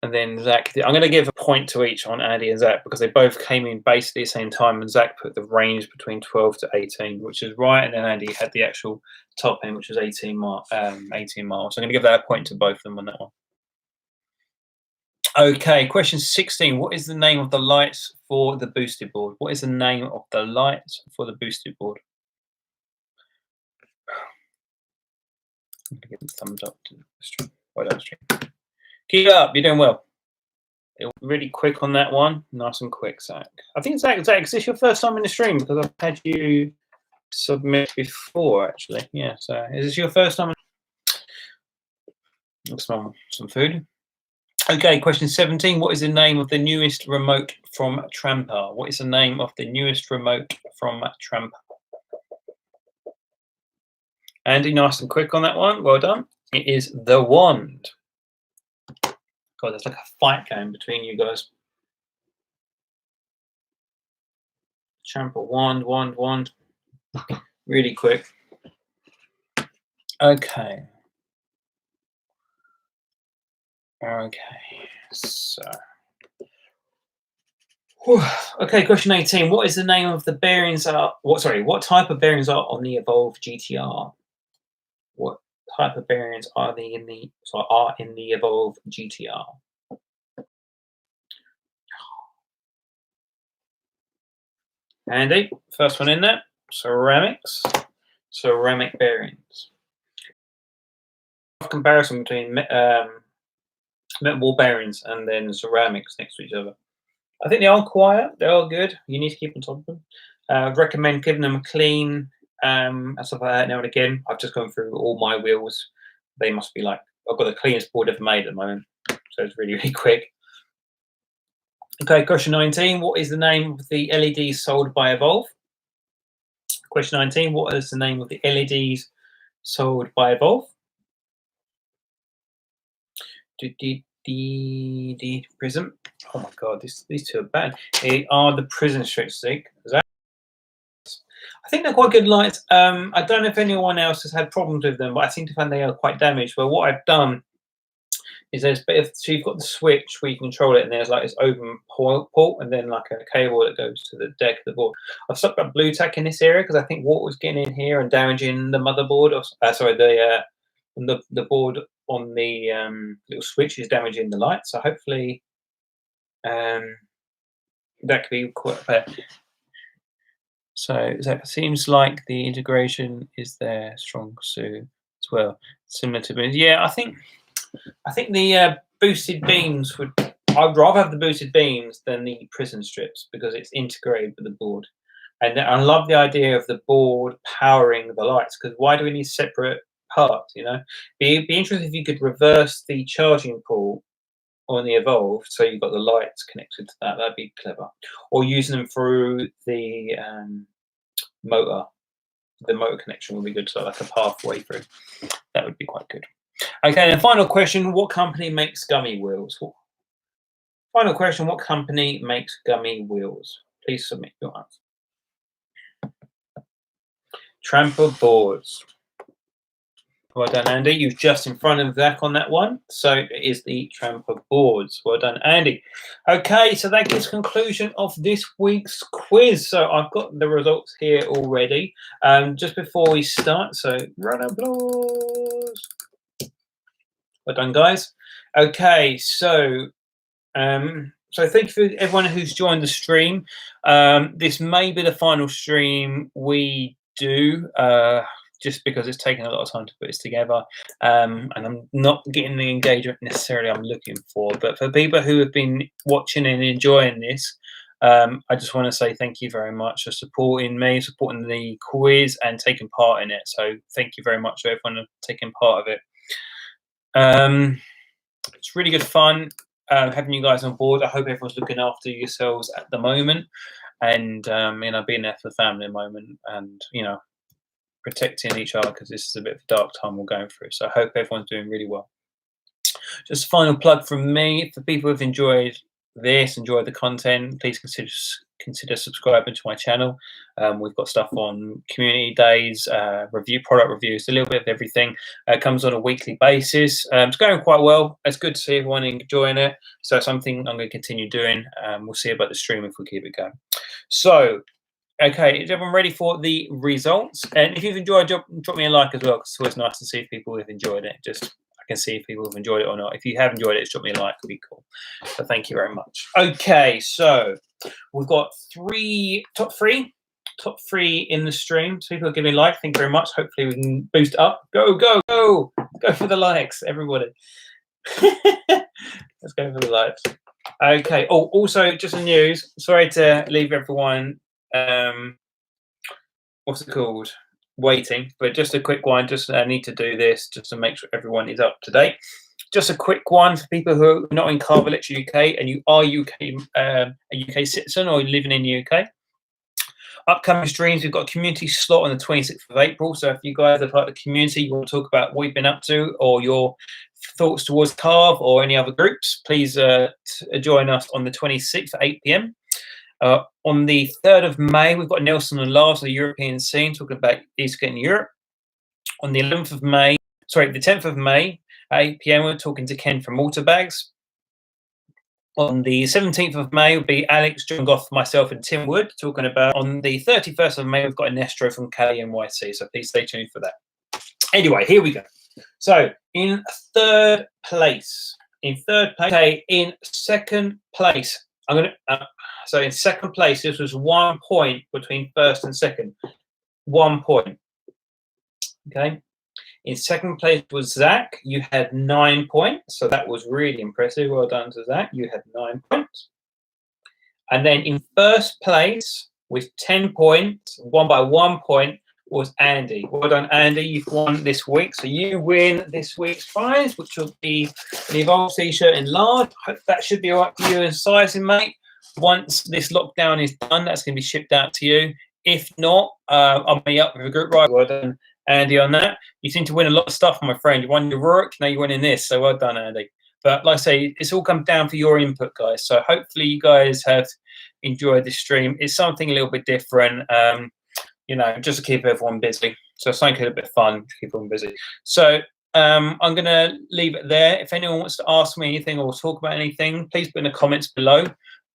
And then Zach, I'm going to give a point to each on Andy and Zach because they both came in basically the same time, and Zach put the range between 12 to 18, which is right. And then Andy had the actual top end, which was 18 miles. 18 miles. So I'm going to give that a point to both of them on that one. Okay, question 16. What is the name of the lights for the boosted board? What is the name of the lights for the boosted board? I'm going to give a thumbs up to the stream. Well done, stream. Keep it up. You're doing well. Really quick on that one. Nice and quick, Zach. I think, Zach, is this your first time in the stream? Because I've had you submit before, actually. Yeah, so is this your first time? Smell some food. Okay, question 17. What is the name of the newest remote from Tramper? What is the name of the newest remote from Tramper? Andy, nice and quick on that one. Well done. It is the wand. God, there's like a fight going between you guys. Tramper, wand. Really quick. Okay. So. Okay, question 18. What is the name of the bearings what type of bearings are on the Evolve GTR? What type of bearings are in the Evolve GTR? Andy, first one in there. Ceramics. Ceramic bearings. Comparison between metal ball bearings and then ceramics next to each other. I think they are quiet. They are good. You need to keep on top of them. Recommend giving them a clean and stuff like that now and again. I've just gone through all my wheels. They must be like, I've got the cleanest board ever made at the moment. So it's really, really quick. Okay, question 19. What is the name of the LEDs sold by Evolve? Question 19. What is the name of the LEDs sold by Evolve? The prism. Oh my god, these two are bad. They are the prison stretch stick. I think they're quite good lights. I don't know if anyone else has had problems with them, but I seem to find they are quite damaged. But what I've done is so you've got the switch where you control it, and there's like this open port, and then like a cable that goes to the deck of the board. I've stuck up blue tack in this area because I think water was getting in here and damaging the motherboard. The board on the little switch is damaging the light. So hopefully, that could be quite fair. So that seems like the integration is there strong suit as well, similar to beams. Yeah, I think the boosted beams would. I'd rather have the boosted beams than the prison strips because it's integrated with the board, and I love the idea of the board powering the lights. Because why do we need separate parts? You know, be interesting if you could reverse the charging port on the Evolve, so you've got the lights connected to that. That'd be clever. Or using them through the motor. The motor connection would be good, so like a pathway through. That would be quite good. Okay, then final question. What company makes gummy wheels? Final question. What company makes gummy wheels? Please submit your answer. Tramper boards. Well done, Andy. You're just in front of Zach on that one. So it is the Tramper boards. Well done, Andy. Okay, so that gives conclusion of this week's quiz. So I've got the results here already. Just before we start, so round of applause. Well done, guys. Okay, so thank you for everyone who's joined the stream. This may be the final stream we do. Just because it's taken a lot of time to put this together, and I'm not getting the engagement necessarily I'm looking for. But for people who have been watching and enjoying this, I just want to say thank you very much for supporting me, supporting the quiz, and taking part in it. So thank you very much to everyone for taking part of it. It's really good fun having you guys on board. I hope everyone's looking after yourselves at the moment, and being there for the family at the moment, and protecting each other because this is a bit of a dark time we're going through. So I hope everyone's doing really well. Just a final plug from me for people who've enjoyed this, enjoy the content, please consider subscribing to my channel. We've got stuff on community days, product reviews, a little bit of everything. Comes on a weekly basis. It's going quite well. It's good to see everyone enjoying it. So something I'm going to continue doing. We'll see about the stream if we keep it going. So, okay, is everyone ready for the results? And if you've enjoyed, drop me a like as well, because it's always nice to see if people have enjoyed it. Just I can see if people have enjoyed it or not. If you have enjoyed it, just drop me a like. It'd be cool. So thank you very much. Okay, so we've got top three in the stream. So people are giving a like. Thank you very much. Hopefully we can boost it up. Go for the likes, everybody. Let's go for the likes. Okay. Oh, also just some news. Sorry to leave everyone what's it called, waiting, but just a quick one. Just I need to do this just to make sure everyone is up to date. Just a quick one for people who are not in Car Village UK and you are a UK citizen or living in the UK. Upcoming streams, we've got a community slot on the 26th of April. So if you guys are part of the community, you want to talk about what you've been up to or your thoughts towards Carve or any other groups, please join us on the 26th at 8 p.m. On the 3rd of May, we've got Nelson and Lars, the European scene, talking about Eastgate in Europe. On the 11th of May, sorry, the 10th of May, at 8 p.m., we're talking to Ken from Waterbags. On the 17th of May will be Alex, John Goff, myself, and Tim Wood talking about. On the 31st of May, we've got Nestro from Cali NYC, so please stay tuned for that. Anyway, here we go. So in third place, okay, in second place, so in second place, this was 1 point between first and second. 1 point. Okay. In second place was Zach. You had 9 points. So that was really impressive. Well done to Zach. You had 9 points. And then in first place with 10 points, won by 1 point, was Andy. Well done, Andy. You've won this week. So you win this week's prize, which will be an Evolve t-shirt in large. Hope that should be all right for you in sizing, mate. Once this lockdown is done, that's going to be shipped out to you. If not, I'll meet up with a group ride. Well done, Andy, on that. You seem to win a lot of stuff, my friend. You won your Rourke, now you're winning this. So well done, Andy. But like I say, it's all come down for your input, guys. So hopefully you guys have enjoyed this stream. It's something a little bit different, you know, just to keep everyone busy. So something a little bit fun to keep everyone busy. So I'm going to leave it there. If anyone wants to ask me anything or talk about anything, please put in the comments below.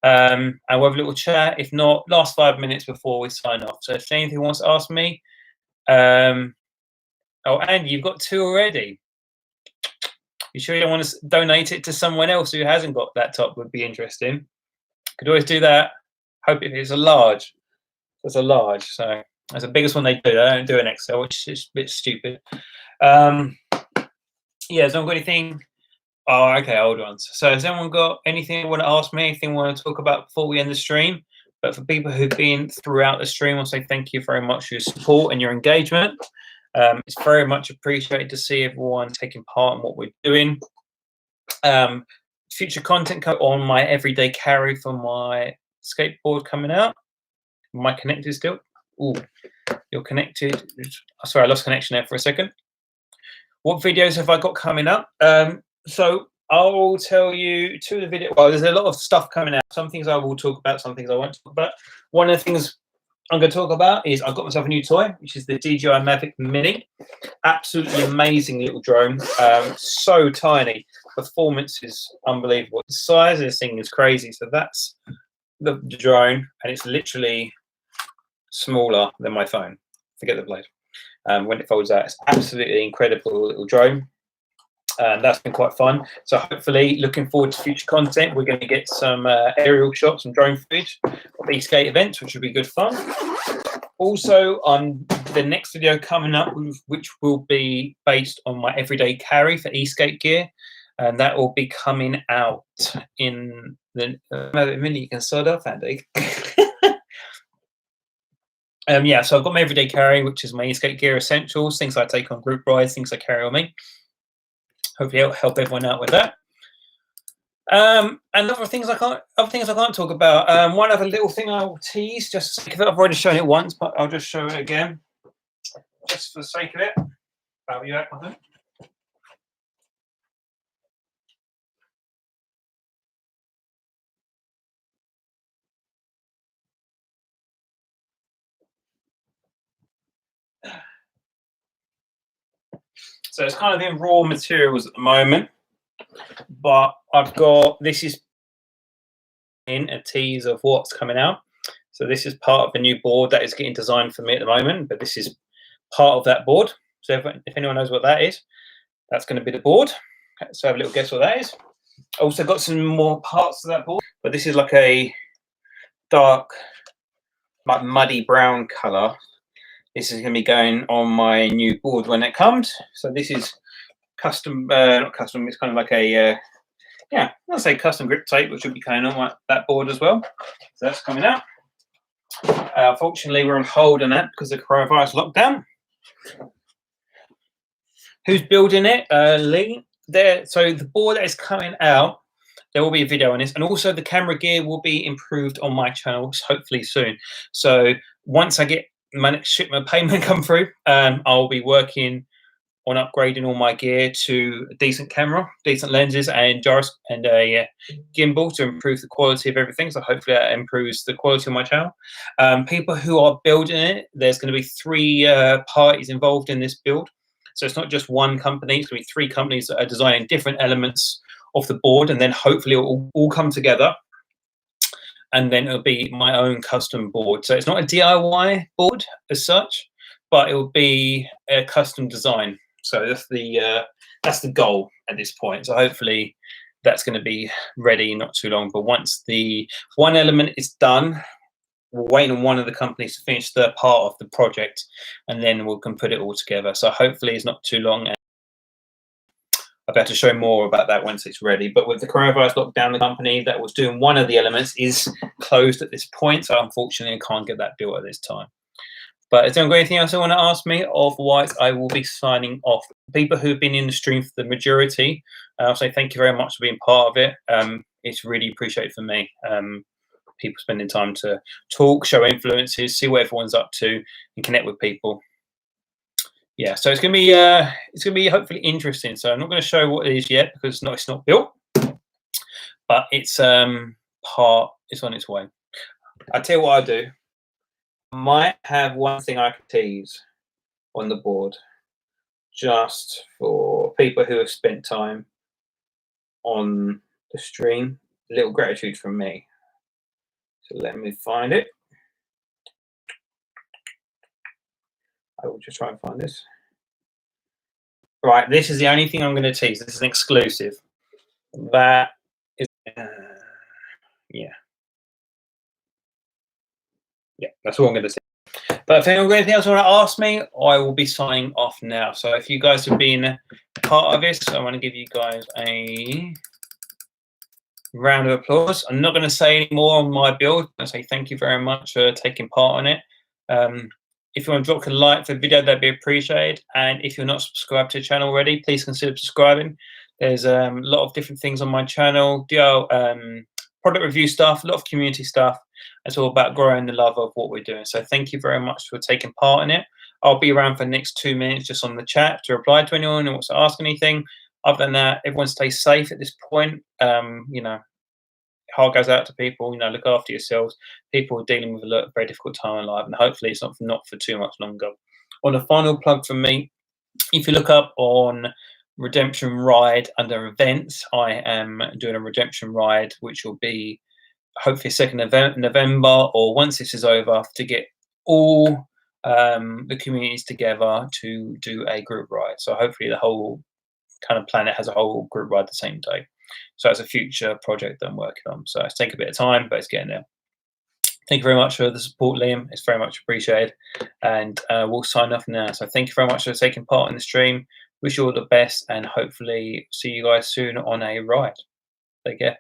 And we'll have a little chat. If not, last 5 minutes before we sign off. So if anything wants to ask me, oh, Andy, you've got 2 already. You sure you don't want to donate it to someone else who hasn't got that top? Would be interesting. Could always do that. Hope it's a large. It's a large. So that's the biggest one they do. They don't do an XL, which is a bit stupid. Yeah, has anyone got anything? Oh, okay, hold on. So has anyone got anything you want to ask me, anything you want to talk about before we end the stream? But for people who've been throughout the stream, I'll say thank you very much for your support and your engagement. It's very much appreciated to see everyone taking part in what we're doing. Future content on my everyday carry for my skateboard coming out. Am I connected still? Ooh, you're connected. Sorry, I lost connection there for a second. What videos have I got coming up? So I'll tell you 2 of the videos. Well, there's a lot of stuff coming out. Some things I will talk about, some things I won't talk about. One of the things I'm going to talk about is I've got myself a new toy, which is the DJI Mavic Mini. Absolutely amazing little drone. So tiny. Performance is unbelievable. The size of this thing is crazy. So that's the drone, and it's literally smaller than my phone. Forget the blade. When it folds out, it's absolutely incredible little drone. That's been quite fun. So hopefully, looking forward to future content. We're going to get some aerial shots and drone footage of e-skate events, which will be good fun. Also, on the next video coming up, which will be based on my everyday carry for e-skate gear, and that will be coming out in the minute. You can start off, Andy. Yeah, so I've got my everyday carry, which is my e-skate gear essentials, things I take on group rides, things I carry on me. Hopefully, it'll help everyone out with that. And other things I can't talk about. One other little thing I will tease, just for the sake of it. I've already shown it once, but I'll just show it again, just for the sake of it. I'll be back with it. So it's kind of in raw materials at the moment, but I've got, this is in a tease of what's coming out. So this is part of the new board that is getting designed for me at the moment, but this is part of that board. So if anyone knows what that is, that's going to be the board. So have a little guess what that is. Also got some more parts of that board, but this is like a dark, like muddy brown color. This is going to be going on my new board when it comes. So this is custom, not custom, it's kind of like a, yeah, I'll say custom grip tape, which will be going on that board as well. So that's coming out. Fortunately, we're on hold on that because of the coronavirus lockdown. Who's building it? Lee. There. So the board that is coming out, there will be a video on this, and also the camera gear will be improved on my channel hopefully soon. So once I get my next shipment payment come through, I'll be working on upgrading all my gear to a decent camera, decent lenses, and a gimbal to improve the quality of everything. So hopefully that improves the quality of my channel. People who are building it, there's going to be 3 parties involved in this build. So it's not just one company, it's going to be 3 companies that are designing different elements of the board, and then hopefully it will all come together. And then it'll be my own custom board. So it's not a DIY board as such, but it will be a custom design. So that's the goal at this point. So hopefully that's going to be ready not too long. But once the one element is done, we're waiting on one of the companies to finish their part of the project, and then we can put it all together. So hopefully it's not too long. I'll be able to show more about that once it's ready. But with the coronavirus lockdown, the company that was doing one of the elements is closed at this point. So unfortunately, I can't get that built at this time. But is there anything else I want to ask me? Otherwise, I will be signing off. People who've been in the stream for the majority, I'll say thank you very much for being part of it. It's really appreciated for me. People spending time to talk, show influences, see what everyone's up to, and connect with people. Yeah, so it's gonna be hopefully interesting. So I'm not going to show what it is yet because it's not built, but it's it's on its way. I'll tell you what I'll do. Might have one thing I can tease on the board just for people who have spent time on the stream. A little gratitude from me. So let me find it. I will just try and find this. Right, this is the only thing I'm going to tease. This is an exclusive. That is, yeah, that's all I'm going to say. But if anyone's got anything else you want to ask me, I will be signing off now. So if you guys have been part of this, I want to give you guys a round of applause. I'm not going to say any more on my build. I say thank you very much for taking part on it. If you want to drop a like for the video, that'd be appreciated. And if you're not subscribed to the channel already, please consider subscribing. There's a lot of different things on my channel. Product review stuff, a lot of community stuff. It's all about growing the love of what we're doing. So thank you very much for taking part in it. I'll be around for the next 2 minutes just on the chat to reply to anyone who wants to ask anything. Other than that, everyone stay safe at this point. Heart goes out to people. Look after yourselves. People are dealing with a very difficult time in life, and hopefully it's not for too much longer. On a final plug from me, if you look up on Redemption Ride under events, I am doing a redemption ride, which will be hopefully 2nd November, or once this is over, to get all the communities together to do a group ride. So hopefully the whole kind of planet has a whole group ride the same day. So it's a future project that I'm working on. So it's taking a bit of time, but it's getting there. Thank you very much for the support, Liam. It's very much appreciated. And we'll sign off now. So thank you very much for taking part in the stream. Wish you all the best, and hopefully see you guys soon on a ride. Take care.